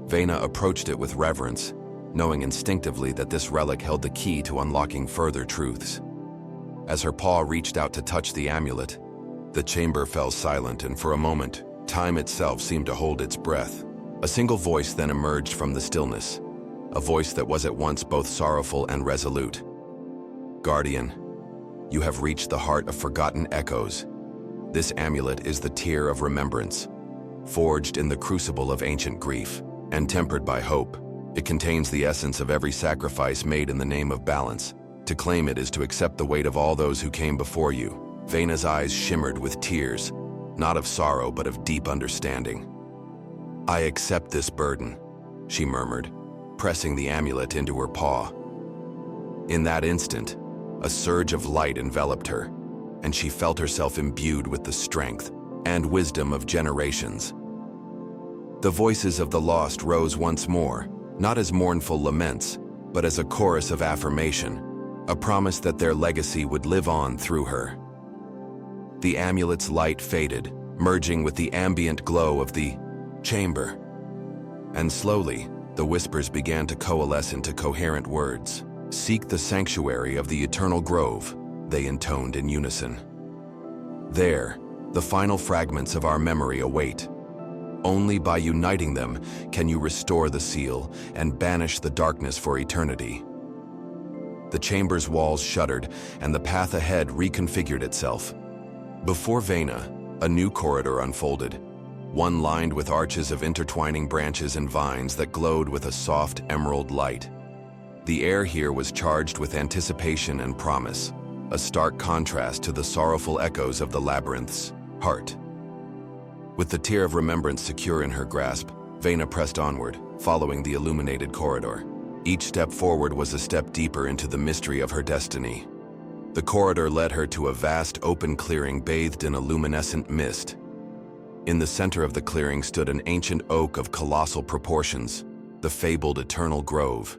Veyna approached it with reverence, knowing instinctively that this relic held the key to unlocking further truths. As her paw reached out to touch the amulet, the chamber fell silent, and for a moment, time itself seemed to hold its breath. A single voice then emerged from the stillness, a voice that was at once both sorrowful and resolute. "Guardian, you have reached the heart of forgotten echoes. This amulet is the tear of remembrance, forged in the crucible of ancient grief, and tempered by hope. It contains the essence of every sacrifice made in the name of balance. To claim it is to accept the weight of all those who came before you." Veyna's eyes shimmered with tears, not of sorrow but of deep understanding. "I accept this burden," she murmured, pressing the amulet into her paw. In that instant, a surge of light enveloped her, and she felt herself imbued with the strength and wisdom of generations. The voices of the lost rose once more, not as mournful laments, but as a chorus of affirmation, a promise that their legacy would live on through her. The amulet's light faded, merging with the ambient glow of the chamber. And slowly, the whispers began to coalesce into coherent words. "Seek the sanctuary of the eternal grove," they intoned in unison. "There, the final fragments of our memory await. Only by uniting them can you restore the seal and banish the darkness for eternity." The chamber's walls shuddered, and the path ahead reconfigured itself. Before Veyna, a new corridor unfolded, one lined with arches of intertwining branches and vines that glowed with a soft emerald light. The air here was charged with anticipation and promise, a stark contrast to the sorrowful echoes of the labyrinth's heart. With the tear of remembrance secure in her grasp, Veyna pressed onward, following the illuminated corridor. Each step forward was a step deeper into the mystery of her destiny. The corridor led her to a vast open clearing bathed in a luminescent mist. In the center of the clearing stood an ancient oak of colossal proportions, the fabled Eternal Grove.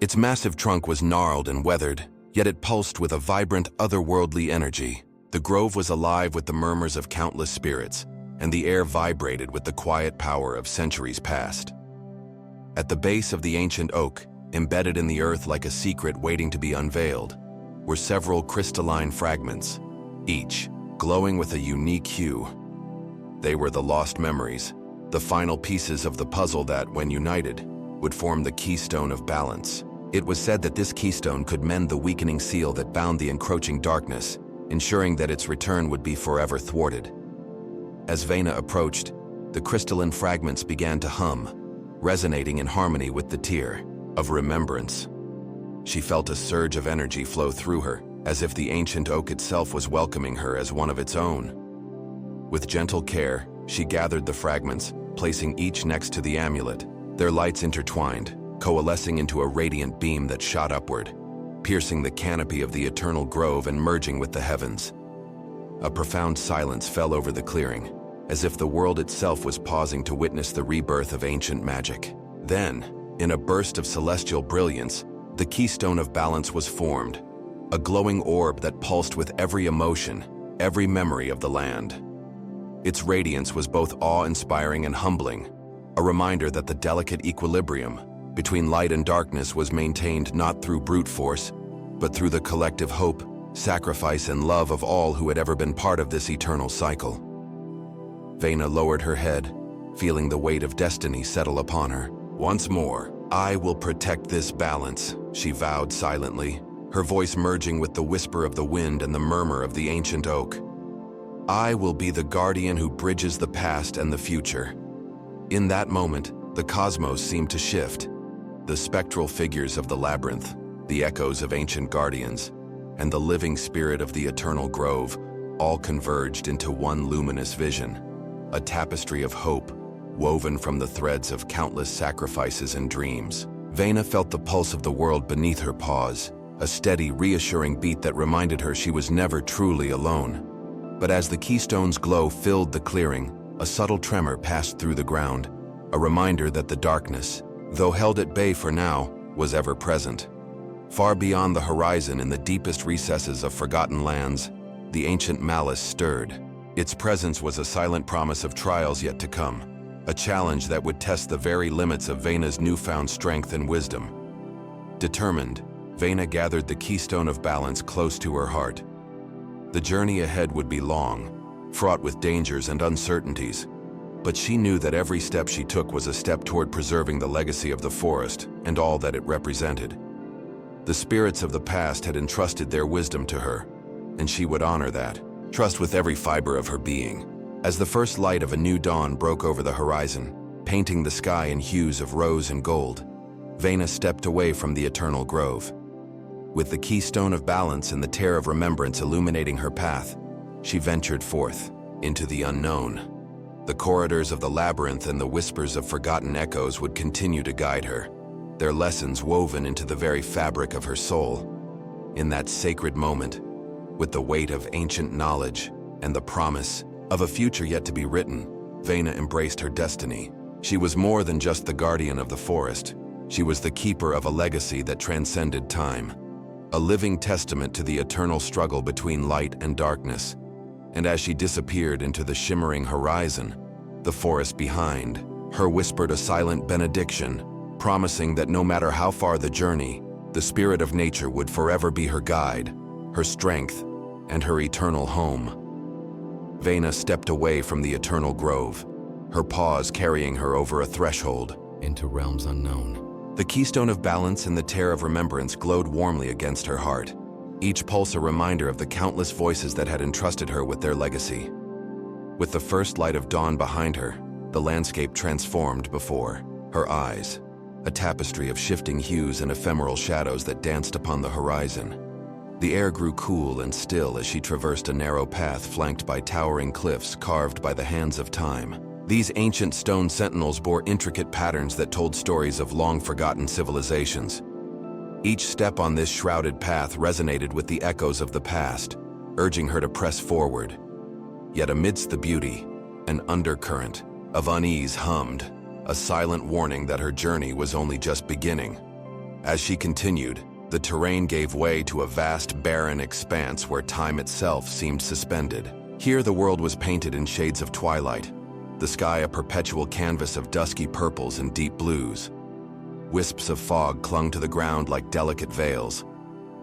Its massive trunk was gnarled and weathered, yet it pulsed with a vibrant, otherworldly energy. The grove was alive with the murmurs of countless spirits, and the air vibrated with the quiet power of centuries past. At the base of the ancient oak, embedded in the earth like a secret waiting to be unveiled, were several crystalline fragments, each glowing with a unique hue. They were the lost memories, the final pieces of the puzzle that, when united, would form the keystone of balance. It was said that this keystone could mend the weakening seal that bound the encroaching darkness, ensuring that its return would be forever thwarted. As Veyna approached, the crystalline fragments began to hum, resonating in harmony with the tear of remembrance. She felt a surge of energy flow through her, as if the ancient oak itself was welcoming her as one of its own. With gentle care, she gathered the fragments, placing each next to the amulet, their lights intertwined, coalescing into a radiant beam that shot upward, piercing the canopy of the eternal grove and merging with the heavens. A profound silence fell over the clearing, as if the world itself was pausing to witness the rebirth of ancient magic. Then, in a burst of celestial brilliance, the keystone of balance was formed, a glowing orb that pulsed with every emotion, every memory of the land. Its radiance was both awe-inspiring and humbling, a reminder that the delicate equilibrium between light and darkness was maintained not through brute force, but through the collective hope, sacrifice, and love of all who had ever been part of this eternal cycle. Veyna lowered her head, feeling the weight of destiny settle upon her. Once more, "I will protect this balance," she vowed silently, her voice merging with the whisper of the wind and the murmur of the ancient oak. "I will be the guardian who bridges the past and the future." In that moment, the cosmos seemed to shift. The spectral figures of the labyrinth, the echoes of ancient guardians, and the living spirit of the eternal grove all converged into one luminous vision, a tapestry of hope, woven from the threads of countless sacrifices and dreams. Veyna felt the pulse of the world beneath her paws, a steady, reassuring beat that reminded her she was never truly alone. But as the keystone's glow filled the clearing, a subtle tremor passed through the ground, a reminder that the darkness, though held at bay for now, was ever present. Far beyond the horizon, in the deepest recesses of forgotten lands, the ancient malice stirred. Its presence was a silent promise of trials yet to come, a challenge that would test the very limits of Veyna's newfound strength and wisdom. Determined, Veyna gathered the keystone of balance close to her heart. The journey ahead would be long, fraught with dangers and uncertainties, but she knew that every step she took was a step toward preserving the legacy of the forest and all that it represented. The spirits of the past had entrusted their wisdom to her, and she would honor that trust with every fiber of her being. As the first light of a new dawn broke over the horizon, painting the sky in hues of rose and gold, Veyna stepped away from the eternal grove. With the keystone of balance and the tear of remembrance illuminating her path, she ventured forth into the unknown. The corridors of the labyrinth and the whispers of forgotten echoes would continue to guide her, their lessons woven into the very fabric of her soul. In that sacred moment, with the weight of ancient knowledge and the promise of a future yet to be written, Veyna embraced her destiny. She was more than just the guardian of the forest. She was the keeper of a legacy that transcended time, a living testament to the eternal struggle between light and darkness. And as she disappeared into the shimmering horizon, the forest behind her whispered a silent benediction, promising that no matter how far the journey, the spirit of nature would forever be her guide, her strength, and her eternal home. Veyna stepped away from the eternal grove, her paws carrying her over a threshold into realms unknown. The keystone of balance and the tear of remembrance glowed warmly against her heart, each pulse a reminder of the countless voices that had entrusted her with their legacy. With the first light of dawn behind her, the landscape transformed before her eyes, a tapestry of shifting hues and ephemeral shadows that danced upon the horizon. The air grew cool and still as she traversed a narrow path flanked by towering cliffs carved by the hands of time. These ancient stone sentinels bore intricate patterns that told stories of long-forgotten civilizations. Each step on this shrouded path resonated with the echoes of the past, urging her to press forward. Yet amidst the beauty, an undercurrent of unease hummed, a silent warning that her journey was only just beginning. As she continued, the terrain gave way to a vast, barren expanse where time itself seemed suspended. Here the world was painted in shades of twilight, the sky a perpetual canvas of dusky purples and deep blues. Wisps of fog clung to the ground like delicate veils,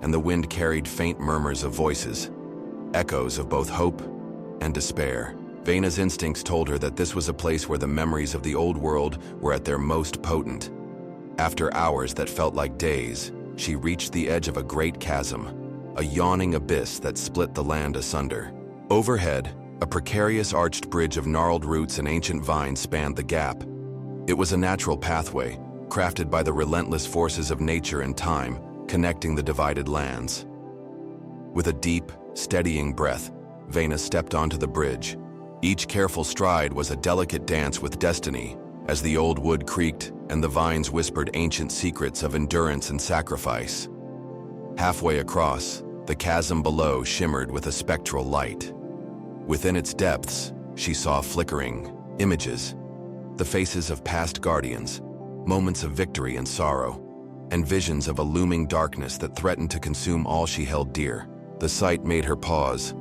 and the wind carried faint murmurs of voices, echoes of both hope and despair. Veyna's instincts told her that this was a place where the memories of the old world were at their most potent. After hours that felt like days, she reached the edge of a great chasm, a yawning abyss that split the land asunder. Overhead, a precarious arched bridge of gnarled roots and ancient vines spanned the gap. It was a natural pathway, crafted by the relentless forces of nature and time, connecting the divided lands. With a deep, steadying breath, Veyna stepped onto the bridge. Each careful stride was a delicate dance with destiny, as the old wood creaked and the vines whispered ancient secrets of endurance and sacrifice. Halfway across, the chasm below shimmered with a spectral light. Within its depths, she saw flickering images, the faces of past guardians, moments of victory and sorrow, and visions of a looming darkness that threatened to consume all she held dear. The sight made her pause,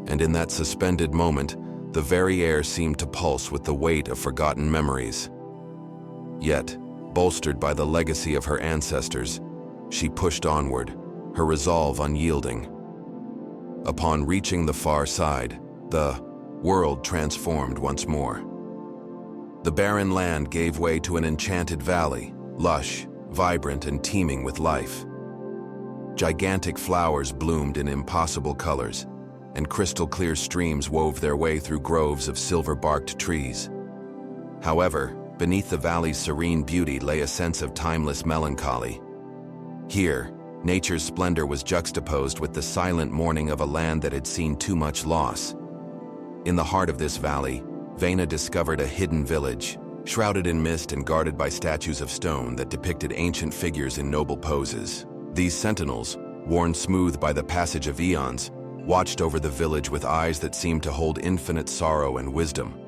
and in that suspended moment, the very air seemed to pulse with the weight of forgotten memories. Yet, bolstered by the legacy of her ancestors, she pushed onward, her resolve unyielding. Upon reaching the far side, the world transformed once more. The barren land gave way to an enchanted valley, lush, vibrant, and teeming with life. Gigantic flowers bloomed in impossible colors, and crystal-clear streams wove their way through groves of silver-barked trees. However, beneath the valley's serene beauty lay a sense of timeless melancholy. Here, nature's splendor was juxtaposed with the silent mourning of a land that had seen too much loss. In the heart of this valley, Veyna discovered a hidden village, shrouded in mist and guarded by statues of stone that depicted ancient figures in noble poses. These sentinels, worn smooth by the passage of eons, watched over the village with eyes that seemed to hold infinite sorrow and wisdom.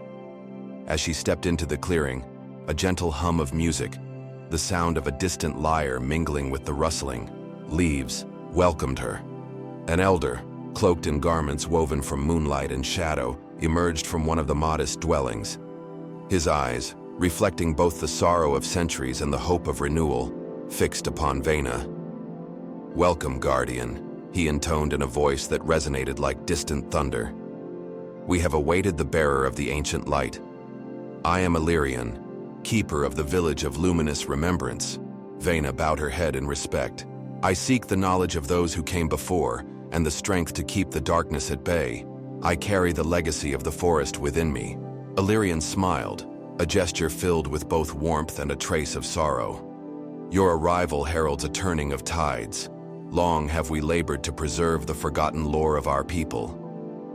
As she stepped into the clearing, a gentle hum of music, the sound of a distant lyre mingling with the rustling leaves, welcomed her. An elder, cloaked in garments woven from moonlight and shadow, emerged from one of the modest dwellings. His eyes, reflecting both the sorrow of centuries and the hope of renewal, fixed upon Veyna. "Welcome, Guardian," he intoned in a voice that resonated like distant thunder. "We have awaited the bearer of the ancient light. I am Illyrian, keeper of the village of luminous remembrance." Veyna bowed her head in respect. "I seek the knowledge of those who came before, and the strength to keep the darkness at bay. I carry the legacy of the forest within me." Illyrian smiled, a gesture filled with both warmth and a trace of sorrow. "Your arrival heralds a turning of tides. Long have we labored to preserve the forgotten lore of our people.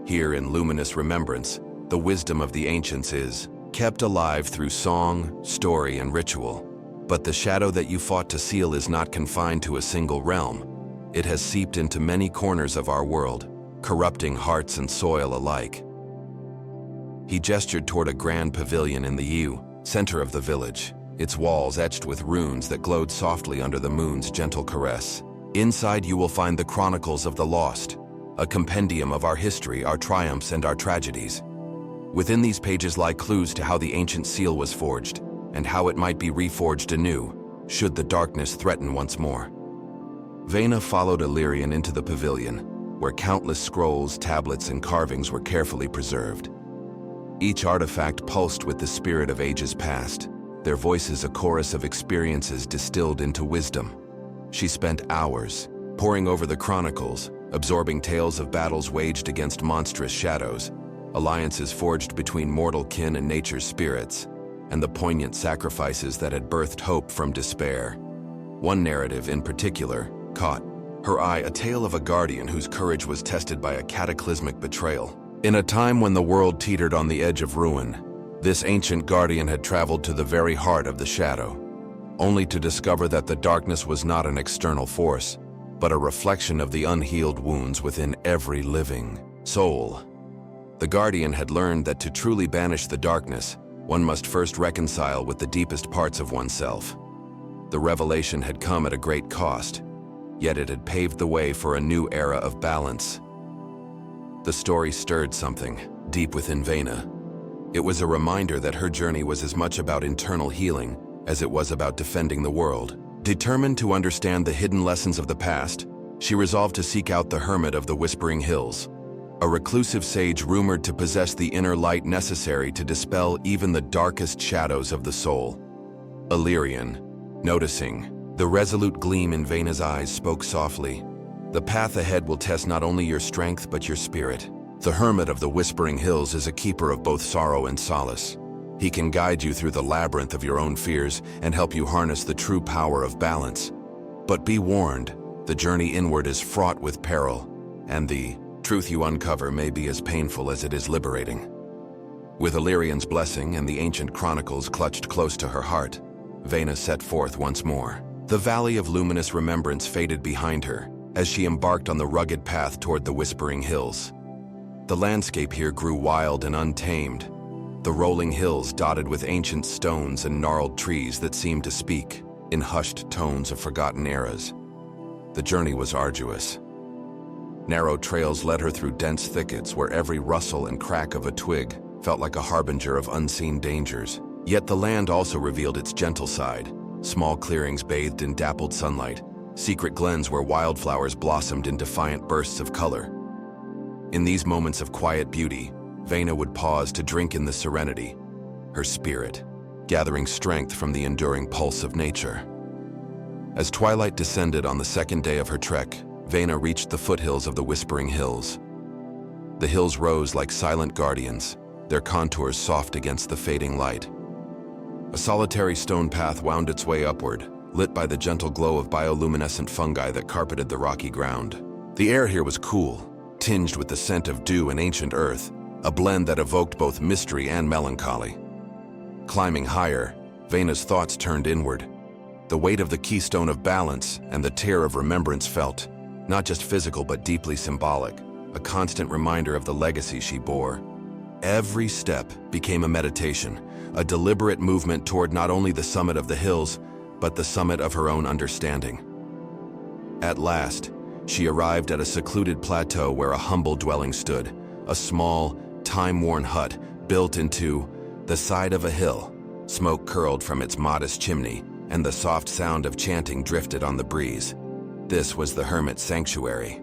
Here in luminous remembrance, the wisdom of the ancients is kept alive through song, story, and ritual. But the shadow that you fought to seal is not confined to a single realm. It has seeped into many corners of our world, corrupting hearts and soil alike." He gestured toward a grand pavilion in the center of the village, its walls etched with runes that glowed softly under the moon's gentle caress. "Inside you will find the chronicles of the lost, a compendium of our history, our triumphs, and our tragedies. Within these pages lie clues to how the ancient seal was forged, and how it might be reforged anew, should the darkness threaten once more." Veyna followed Illyrian into the pavilion, where countless scrolls, tablets, and carvings were carefully preserved. Each artifact pulsed with the spirit of ages past, their voices a chorus of experiences distilled into wisdom. She spent hours poring over the chronicles, absorbing tales of battles waged against monstrous shadows, alliances forged between mortal kin and nature's spirits, and the poignant sacrifices that had birthed hope from despair. One narrative in particular caught her eye, a tale of a guardian whose courage was tested by a cataclysmic betrayal. In a time when the world teetered on the edge of ruin, this ancient guardian had traveled to the very heart of the shadow, only to discover that the darkness was not an external force, but a reflection of the unhealed wounds within every living soul. The guardian had learned that to truly banish the darkness, one must first reconcile with the deepest parts of oneself. The revelation had come at a great cost, yet it had paved the way for a new era of balance. The story stirred something deep within Veyna. It was a reminder that her journey was as much about internal healing as it was about defending the world. Determined to understand the hidden lessons of the past, she resolved to seek out the hermit of the Whispering Hills, a reclusive sage rumored to possess the inner light necessary to dispel even the darkest shadows of the soul. Illyrian, noticing the resolute gleam in Veyna's eyes, spoke softly. "The path ahead will test not only your strength but your spirit. The hermit of the Whispering Hills is a keeper of both sorrow and solace. He can guide you through the labyrinth of your own fears and help you harness the true power of balance. But be warned, the journey inward is fraught with peril, and the truth you uncover may be as painful as it is liberating." With Illyrian's blessing and the ancient chronicles clutched close to her heart, Veyna set forth once more. The valley of luminous remembrance faded behind her as she embarked on the rugged path toward the Whispering Hills. The landscape here grew wild and untamed, the rolling hills dotted with ancient stones and gnarled trees that seemed to speak in hushed tones of forgotten eras. The journey was arduous. Narrow trails led her through dense thickets where every rustle and crack of a twig felt like a harbinger of unseen dangers. Yet the land also revealed its gentle side, small clearings bathed in dappled sunlight, secret glens where wildflowers blossomed in defiant bursts of color. In these moments of quiet beauty, Veyna would pause to drink in the serenity, her spirit gathering strength from the enduring pulse of nature. As twilight descended on the second day of her trek, Veyna reached the foothills of the Whispering Hills. The hills rose like silent guardians, their contours soft against the fading light. A solitary stone path wound its way upward, lit by the gentle glow of bioluminescent fungi that carpeted the rocky ground. The air here was cool, tinged with the scent of dew and ancient earth, a blend that evoked both mystery and melancholy. Climbing higher, Veyna's thoughts turned inward. The weight of the keystone of balance and the tear of remembrance felt, not just physical but deeply symbolic, a constant reminder of the legacy she bore. Every step became a meditation, a deliberate movement toward not only the summit of the hills, but the summit of her own understanding. At last, she arrived at a secluded plateau where a humble dwelling stood, a small, time-worn hut built into the side of a hill. Smoke curled from its modest chimney, and the soft sound of chanting drifted on the breeze. This was the hermit's sanctuary.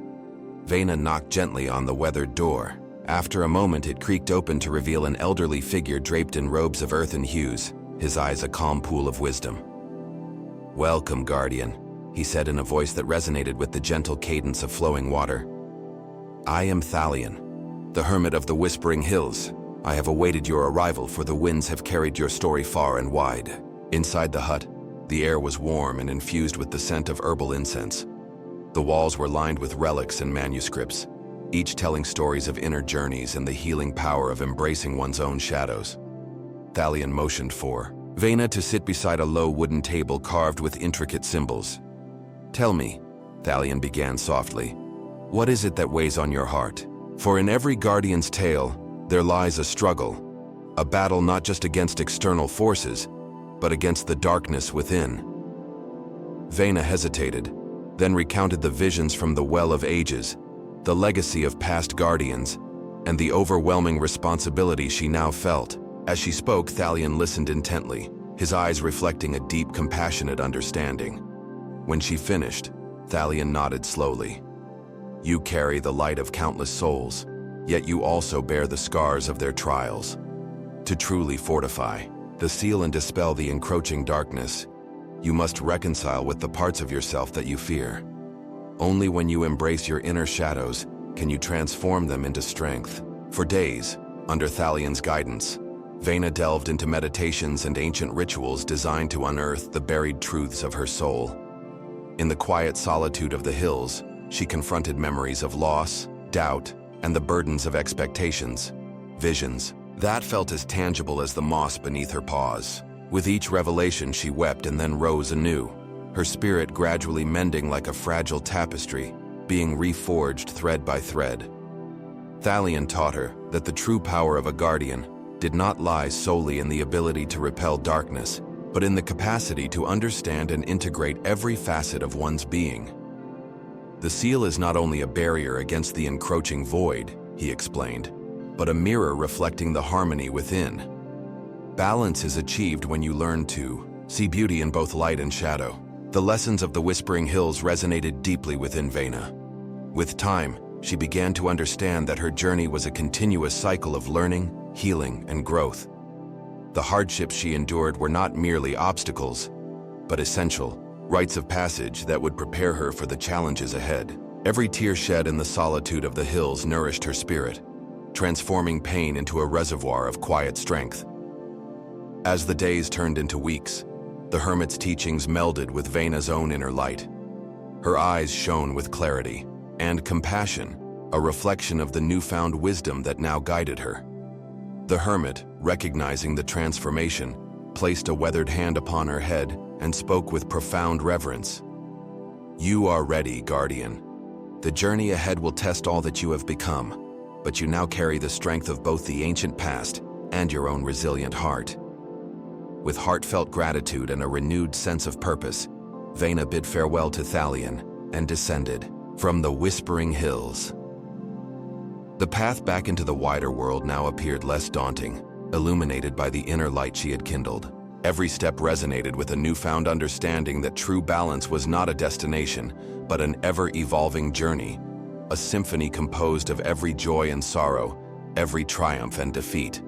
Veyna knocked gently on the weathered door. After a moment, it creaked open to reveal an elderly figure draped in robes of earthen hues, his eyes a calm pool of wisdom. "Welcome, Guardian," he said in a voice that resonated with the gentle cadence of flowing water. "I am Thalion, the hermit of the Whispering Hills. I have awaited your arrival, for the winds have carried your story far and wide." Inside the hut, the air was warm and infused with the scent of herbal incense. The walls were lined with relics and manuscripts, each telling stories of inner journeys and the healing power of embracing one's own shadows. Thalion motioned for Veyna to sit beside a low wooden table carved with intricate symbols. "Tell me," Thalion began softly, "what is it that weighs on your heart? For in every guardian's tale, there lies a struggle, a battle not just against external forces, but against the darkness within." Veyna hesitated, then recounted the visions from the Well of Ages, the legacy of past guardians, and the overwhelming responsibility she now felt. As she spoke, Thalion listened intently, his eyes reflecting a deep, compassionate understanding. When she finished, Thalion nodded slowly. "You carry the light of countless souls, yet you also bear the scars of their trials. To truly fortify, seal and dispel the encroaching darkness, you must reconcile with the parts of yourself that you fear. Only when you embrace your inner shadows can you transform them into strength." For days, under Thalion's guidance, Veyna delved into meditations and ancient rituals designed to unearth the buried truths of her soul. In the quiet solitude of the hills, she confronted memories of loss, doubt, and the burdens of expectations, visions that felt as tangible as the moss beneath her paws. With each revelation, she wept and then rose anew, her spirit gradually mending like a fragile tapestry, being reforged thread by thread. Thalion taught her that the true power of a guardian did not lie solely in the ability to repel darkness, but in the capacity to understand and integrate every facet of one's being. The seal is not only a barrier against the encroaching void, he explained, but a mirror reflecting the harmony within. Balance is achieved when you learn to see beauty in both light and shadow. The lessons of the Whispering Hills resonated deeply within Veyna. With time, she began to understand that her journey was a continuous cycle of learning, healing, and growth. The hardships she endured were not merely obstacles, but essential rites of passage that would prepare her for the challenges ahead. Every tear shed in the solitude of the hills nourished her spirit, transforming pain into a reservoir of quiet strength. As the days turned into weeks, the hermit's teachings melded with Veyna's own inner light. Her eyes shone with clarity and compassion, a reflection of the newfound wisdom that now guided her. The hermit, recognizing the transformation, placed a weathered hand upon her head and spoke with profound reverence. "You are ready, Guardian. The journey ahead will test all that you have become, but you now carry the strength of both the ancient past and your own resilient heart." With heartfelt gratitude and a renewed sense of purpose, Veyna bid farewell to Thalion and descended from the Whispering Hills. The path back into the wider world now appeared less daunting, illuminated by the inner light she had kindled. Every step resonated with a newfound understanding that true balance was not a destination, but an ever-evolving journey, a symphony composed of every joy and sorrow, every triumph and defeat.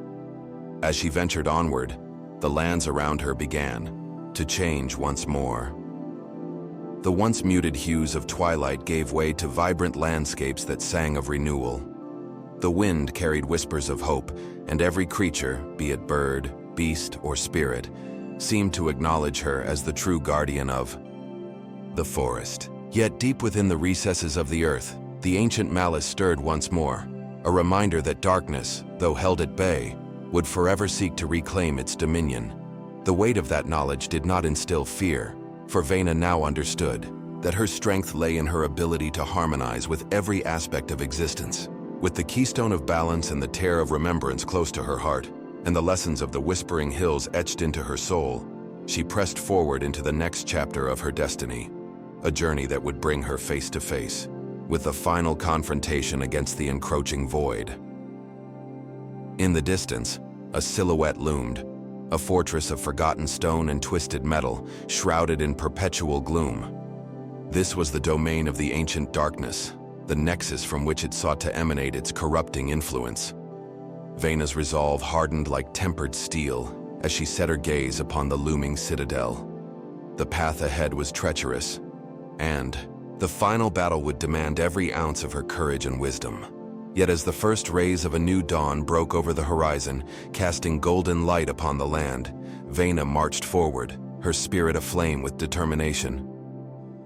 As she ventured onward, the lands around her began to change once more. The once muted hues of twilight gave way to vibrant landscapes that sang of renewal. The wind carried whispers of hope, and every creature, be it bird, beast, or spirit, seemed to acknowledge her as the true guardian of the forest. Yet deep within the recesses of the earth, the ancient malice stirred once more, a reminder that darkness, though held at bay, would forever seek to reclaim its dominion. The weight of that knowledge did not instill fear, for Veyna now understood that her strength lay in her ability to harmonize with every aspect of existence. With the keystone of balance and the tear of remembrance close to her heart, and the lessons of the Whispering Hills etched into her soul, she pressed forward into the next chapter of her destiny, a journey that would bring her face to face with the final confrontation against the encroaching void. In the distance, a silhouette loomed, a fortress of forgotten stone and twisted metal, shrouded in perpetual gloom. This was the domain of the ancient darkness, the nexus from which it sought to emanate its corrupting influence. Veyna's resolve hardened like tempered steel as she set her gaze upon the looming citadel. The path ahead was treacherous, and the final battle would demand every ounce of her courage and wisdom. Yet as the first rays of a new dawn broke over the horizon, casting golden light upon the land, Veyna marched forward, her spirit aflame with determination.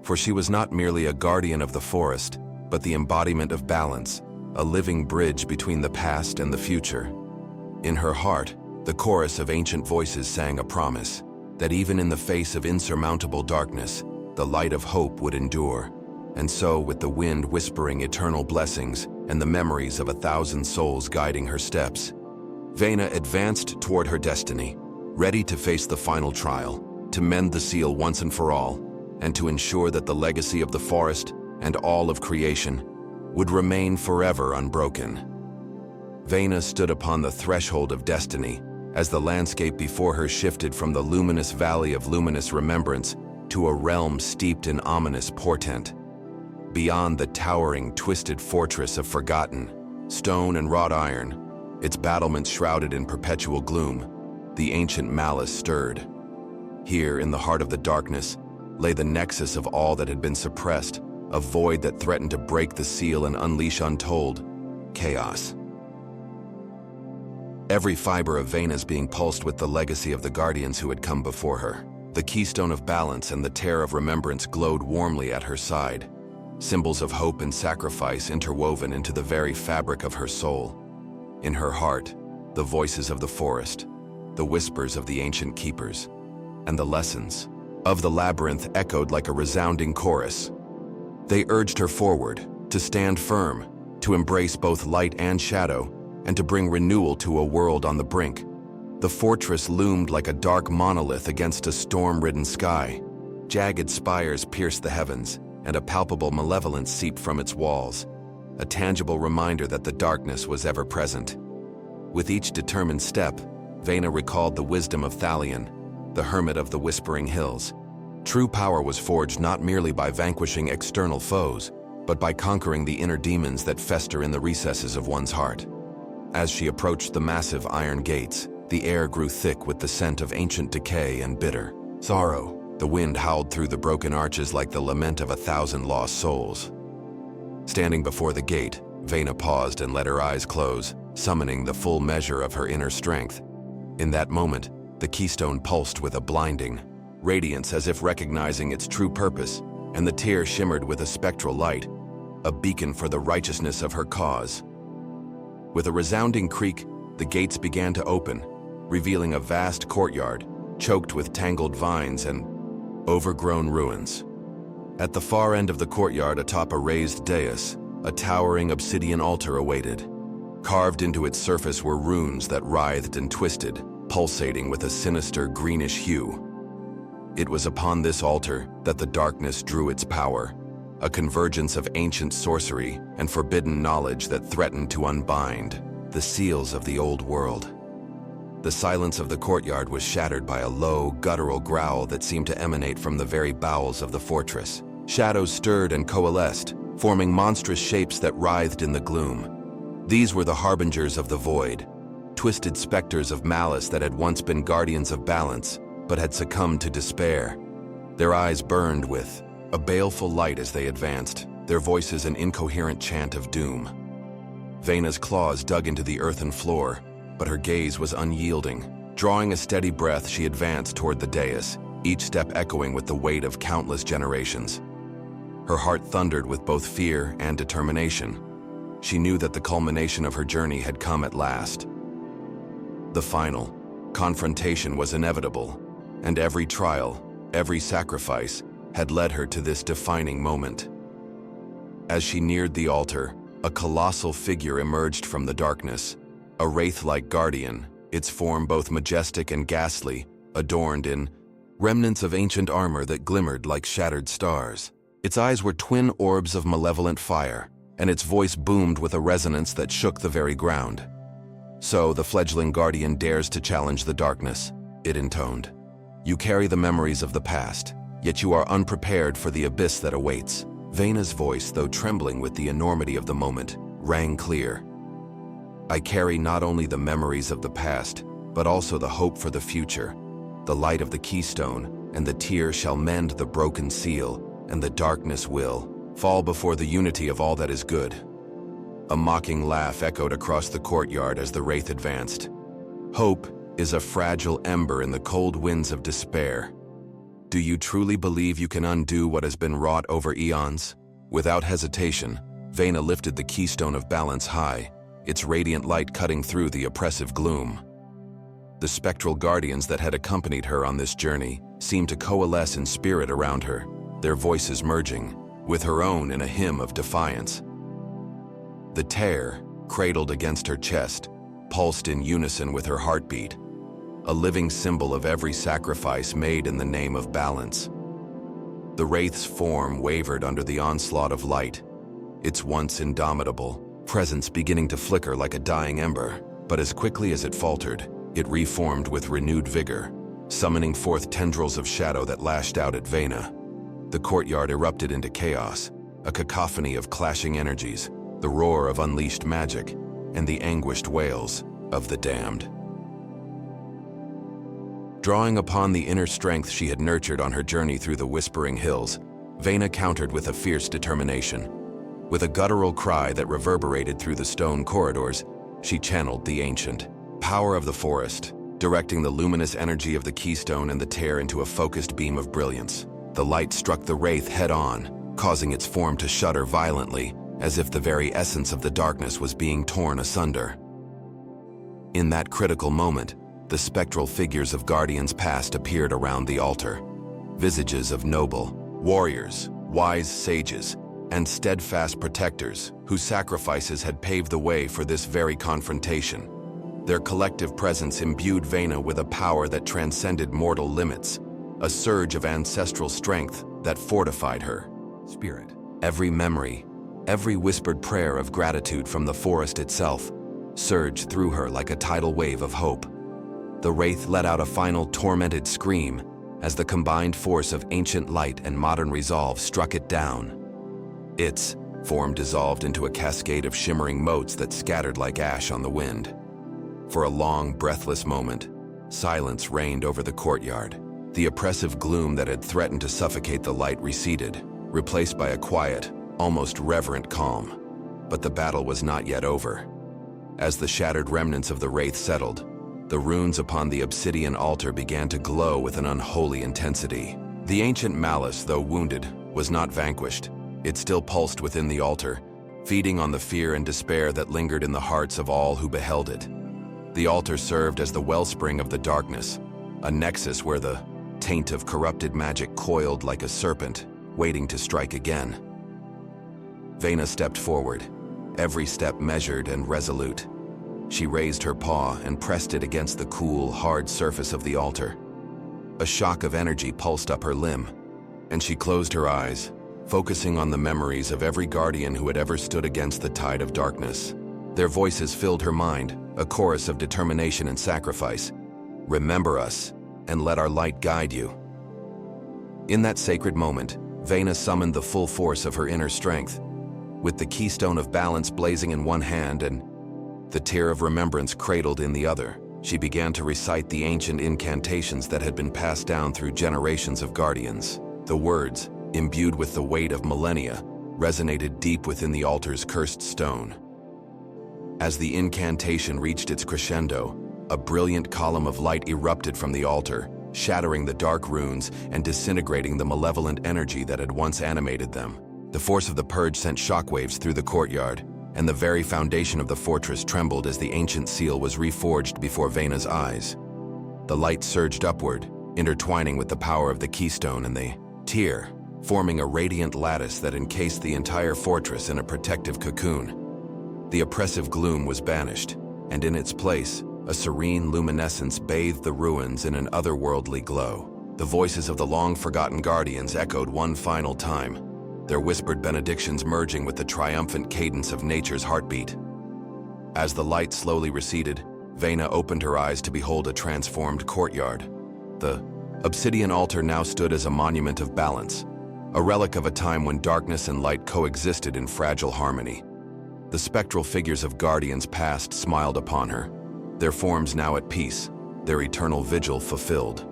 For she was not merely a guardian of the forest, but the embodiment of balance, a living bridge between the past and the future. In her heart, the chorus of ancient voices sang a promise that even in the face of insurmountable darkness, the light of hope would endure. And so, with the wind whispering eternal blessings and the memories of 1,000 souls guiding her steps, Veyna advanced toward her destiny, ready to face the final trial, to mend the seal once and for all, and to ensure that the legacy of the forest and all of creation would remain forever unbroken. Veyna stood upon the threshold of destiny as the landscape before her shifted from the luminous valley of luminous remembrance to a realm steeped in ominous portent. Beyond the towering, twisted fortress of forgotten stone and wrought iron, its battlements shrouded in perpetual gloom, the ancient malice stirred. Here, in the heart of the darkness, lay the nexus of all that had been suppressed, a void that threatened to break the seal and unleash untold chaos. Every fiber of Veyna's being pulsed with the legacy of the guardians who had come before her. The keystone of balance and the tear of remembrance glowed warmly at her side, symbols of hope and sacrifice interwoven into the very fabric of her soul. In her heart, the voices of the forest, the whispers of the ancient keepers, and the lessons of the labyrinth echoed like a resounding chorus. They urged her forward, to stand firm, to embrace both light and shadow, and to bring renewal to a world on the brink. The fortress loomed like a dark monolith against a storm-ridden sky. Jagged spires pierced the heavens, and a palpable malevolence seeped from its walls, a tangible reminder that the darkness was ever present. With each determined step, Veyna recalled the wisdom of Thalion, the hermit of the Whispering Hills. True power was forged not merely by vanquishing external foes, but by conquering the inner demons that fester in the recesses of one's heart. As she approached the massive iron gates, the air grew thick with the scent of ancient decay and bitter sorrow. The wind howled through the broken arches like the lament of 1,000 lost souls. Standing before the gate, Veyna paused and let her eyes close, summoning the full measure of her inner strength. In that moment, the keystone pulsed with a blinding radiance as if recognizing its true purpose, and the tear shimmered with a spectral light, a beacon for the righteousness of her cause. With a resounding creak, the gates began to open, revealing a vast courtyard, choked with tangled vines and overgrown ruins. At the far end of the courtyard, atop a raised dais, a towering obsidian altar awaited. Carved into its surface were runes that writhed and twisted, pulsating with a sinister greenish hue. It was upon this altar that the darkness drew its power, a convergence of ancient sorcery and forbidden knowledge that threatened to unbind the seals of the old world. The silence of the courtyard was shattered by a low, guttural growl that seemed to emanate from the very bowels of the fortress. Shadows stirred and coalesced, forming monstrous shapes that writhed in the gloom. These were the harbingers of the void, twisted specters of malice that had once been guardians of balance, but had succumbed to despair. Their eyes burned with a baleful light as they advanced, their voices an incoherent chant of doom. Veyna's claws dug into the earthen floor, but her gaze was unyielding. Drawing a steady breath, she advanced toward the dais, each step echoing with the weight of countless generations. Her heart thundered with both fear and determination. She knew that the culmination of her journey had come at last. The final confrontation was inevitable, and every trial, every sacrifice, had led her to this defining moment. As she neared the altar, a colossal figure emerged from the darkness, a wraith-like guardian, its form both majestic and ghastly, adorned in remnants of ancient armor that glimmered like shattered stars. Its eyes were twin orbs of malevolent fire, and its voice boomed with a resonance that shook the very ground. "So the fledgling guardian dares to challenge the darkness," it intoned. "You carry the memories of the past, yet you are unprepared for the abyss that awaits." Veyna's voice, though trembling with the enormity of the moment, rang clear. "I carry not only the memories of the past, but also the hope for the future. The light of the keystone and the tear shall mend the broken seal, and the darkness will fall before the unity of all that is good." A mocking laugh echoed across the courtyard as the wraith advanced. "Hope is a fragile ember in the cold winds of despair. Do you truly believe you can undo what has been wrought over eons?" Without hesitation, Veyna lifted the keystone of balance high, its radiant light cutting through the oppressive gloom. The spectral guardians that had accompanied her on this journey seemed to coalesce in spirit around her, their voices merging with her own in a hymn of defiance. The tear, cradled against her chest, pulsed in unison with her heartbeat, a living symbol of every sacrifice made in the name of balance. The wraith's form wavered under the onslaught of light, its once indomitable presence beginning to flicker like a dying ember, but as quickly as it faltered, it reformed with renewed vigor, summoning forth tendrils of shadow that lashed out at Veyna. The courtyard erupted into chaos, a cacophony of clashing energies, the roar of unleashed magic, and the anguished wails of the damned. Drawing upon the inner strength she had nurtured on her journey through the Whispering Hills, Veyna countered with a fierce determination. With a guttural cry that reverberated through the stone corridors, she channeled the ancient power of the forest, directing the luminous energy of the keystone and the tear into a focused beam of brilliance. The light struck the wraith head-on, causing its form to shudder violently, as if the very essence of the darkness was being torn asunder. In that critical moment, the spectral figures of guardians past appeared around the altar, visages of noble warriors, wise sages, and steadfast protectors whose sacrifices had paved the way for this very confrontation. Their collective presence imbued Veyna with a power that transcended mortal limits, a surge of ancestral strength that fortified her spirit. Every memory, every whispered prayer of gratitude from the forest itself surged through her like a tidal wave of hope. The wraith let out a final tormented scream as the combined force of ancient light and modern resolve struck it down. Its form dissolved into a cascade of shimmering motes that scattered like ash on the wind. For a long, breathless moment, silence reigned over the courtyard. The oppressive gloom that had threatened to suffocate the light receded, replaced by a quiet, almost reverent calm. But the battle was not yet over. As the shattered remnants of the wraith settled, the runes upon the obsidian altar began to glow with an unholy intensity. The ancient malice, though wounded, was not vanquished. It still pulsed within the altar, feeding on the fear and despair that lingered in the hearts of all who beheld it. The altar served as the wellspring of the darkness, a nexus where the taint of corrupted magic coiled like a serpent, waiting to strike again. Veyna stepped forward, every step measured and resolute. She raised her paw and pressed it against the cool, hard surface of the altar. A shock of energy pulsed up her limb, and she closed her eyes, focusing on the memories of every guardian who had ever stood against the tide of darkness. Their voices filled her mind, a chorus of determination and sacrifice. Remember us, and let our light guide you. In that sacred moment, Veyna summoned the full force of her inner strength. With the keystone of balance blazing in one hand and the tear of remembrance cradled in the other, she began to recite the ancient incantations that had been passed down through generations of guardians. The words, imbued with the weight of millennia, resonated deep within the altar's cursed stone. As the incantation reached its crescendo, a brilliant column of light erupted from the altar, shattering the dark runes and disintegrating the malevolent energy that had once animated them. The force of the purge sent shockwaves through the courtyard, and the very foundation of the fortress trembled as the ancient seal was reforged before Veyna's eyes. The light surged upward, intertwining with the power of the keystone and the tear, forming a radiant lattice that encased the entire fortress in a protective cocoon. The oppressive gloom was banished, and in its place, a serene luminescence bathed the ruins in an otherworldly glow. The voices of the long-forgotten guardians echoed one final time, their whispered benedictions merging with the triumphant cadence of nature's heartbeat. As the light slowly receded, Veyna opened her eyes to behold a transformed courtyard. The obsidian altar now stood as a monument of balance, a relic of a time when darkness and light coexisted in fragile harmony. The spectral figures of guardians past smiled upon her, their forms now at peace, their eternal vigil fulfilled.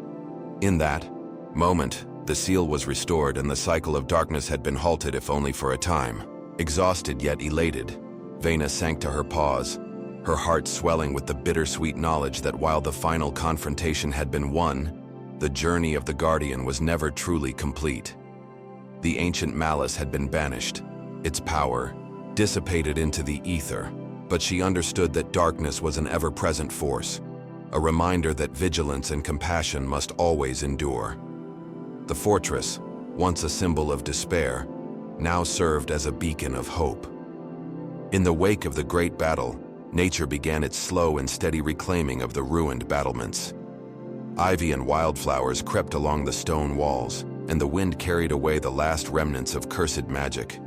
In that moment, the seal was restored and the cycle of darkness had been halted, if only for a time. Exhausted yet elated, Veyna sank to her paws, her heart swelling with the bittersweet knowledge that while the final confrontation had been won, the journey of the Guardian was never truly complete. The ancient malice had been banished, its power dissipated into the ether, but she understood that darkness was an ever-present force, a reminder that vigilance and compassion must always endure. The fortress, once a symbol of despair, now served as a beacon of hope. In the wake of the great battle, nature began its slow and steady reclaiming of the ruined battlements. Ivy and wildflowers crept along the stone walls, and the wind carried away the last remnants of cursed magic,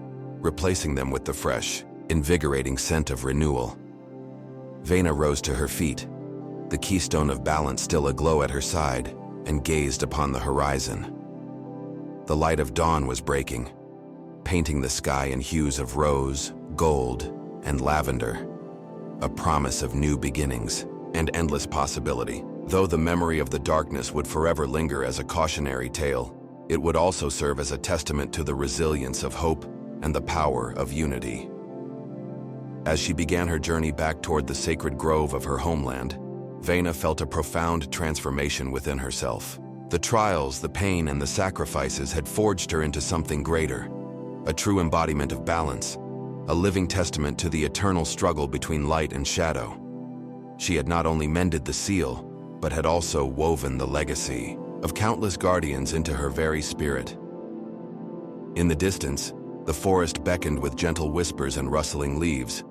replacing them with the fresh, invigorating scent of renewal. Veyna rose to her feet, the keystone of balance still aglow at her side, and gazed upon the horizon. The light of dawn was breaking, painting the sky in hues of rose, gold, and lavender, a promise of new beginnings and endless possibility. Though the memory of the darkness would forever linger as a cautionary tale, it would also serve as a testament to the resilience of hope and the power of unity. As she began her journey back toward the sacred grove of her homeland, Veyna felt a profound transformation within herself. The trials, the pain, and the sacrifices had forged her into something greater, a true embodiment of balance, a living testament to the eternal struggle between light and shadow. She had not only mended the seal, but had also woven the legacy of countless guardians into her very spirit. In the distance, the forest beckoned with gentle whispers and rustling leaves,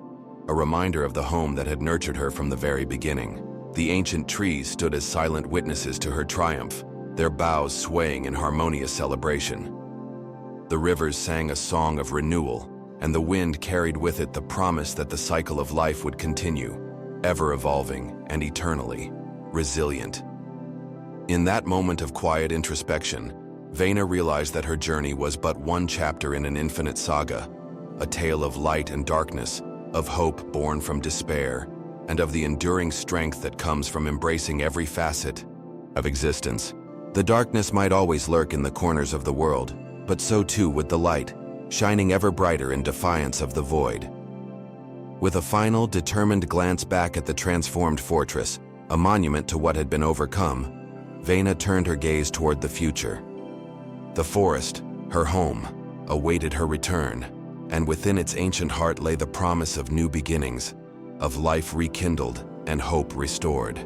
a reminder of the home that had nurtured her from the very beginning. The ancient trees stood as silent witnesses to her triumph, their boughs swaying in harmonious celebration. The rivers sang a song of renewal, and the wind carried with it the promise that the cycle of life would continue, ever evolving and eternally. resilient. In that moment of quiet introspection, Veyna realized that her journey was but one chapter in an infinite saga, a tale of light and darkness, of hope born from despair, and of the enduring strength that comes from embracing every facet of existence. The darkness might always lurk in the corners of the world, but so too would the light, shining ever brighter in defiance of the void. With a final, determined glance back at the transformed fortress, a monument to what had been overcome, Veyna turned her gaze toward the future. The forest, her home, awaited her return, and within its ancient heart lay the promise of new beginnings, of life rekindled and hope restored.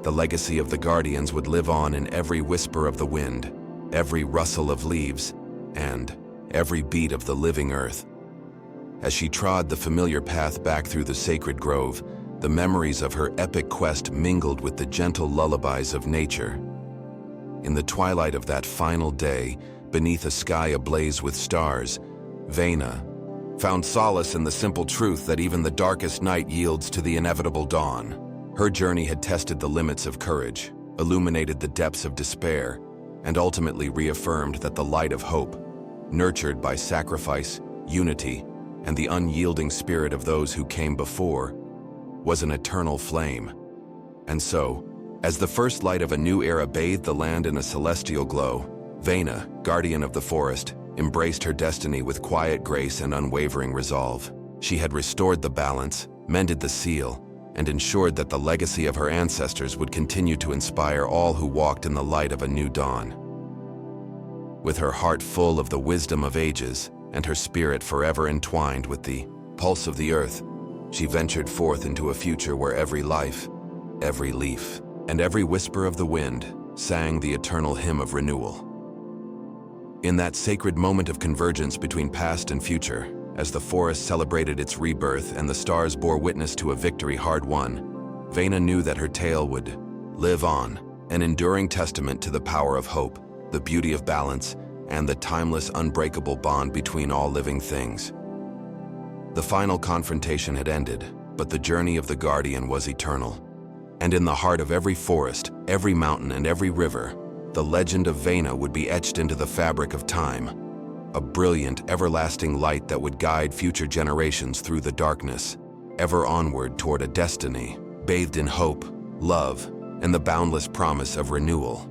The legacy of the Guardians would live on in every whisper of the wind, every rustle of leaves, and every beat of the living earth. As she trod the familiar path back through the sacred grove, the memories of her epic quest mingled with the gentle lullabies of nature. In the twilight of that final day, beneath a sky ablaze with stars, Veyna found solace in the simple truth that even the darkest night yields to the inevitable dawn. Her journey had tested the limits of courage, illuminated the depths of despair, and ultimately reaffirmed that the light of hope, nurtured by sacrifice, unity, and the unyielding spirit of those who came before, was an eternal flame. And so, as the first light of a new era bathed the land in a celestial glow, Veyna, guardian of the forest, embraced her destiny with quiet grace and unwavering resolve. She had restored the balance, mended the seal, and ensured that the legacy of her ancestors would continue to inspire all who walked in the light of a new dawn. With her heart full of the wisdom of ages and her spirit forever entwined with the pulse of the earth, she ventured forth into a future where every life, every leaf, and every whisper of the wind sang the eternal hymn of renewal. In that sacred moment of convergence between past and future, as the forest celebrated its rebirth and the stars bore witness to a victory hard won, Veyna knew that her tale would live on, an enduring testament to the power of hope, the beauty of balance, and the timeless, unbreakable bond between all living things. The final confrontation had ended, but the journey of the Guardian was eternal. And in the heart of every forest, every mountain, and every river, the legend of Veyna would be etched into the fabric of time, a brilliant, everlasting light that would guide future generations through the darkness, ever onward toward a destiny bathed in hope, love, and the boundless promise of renewal.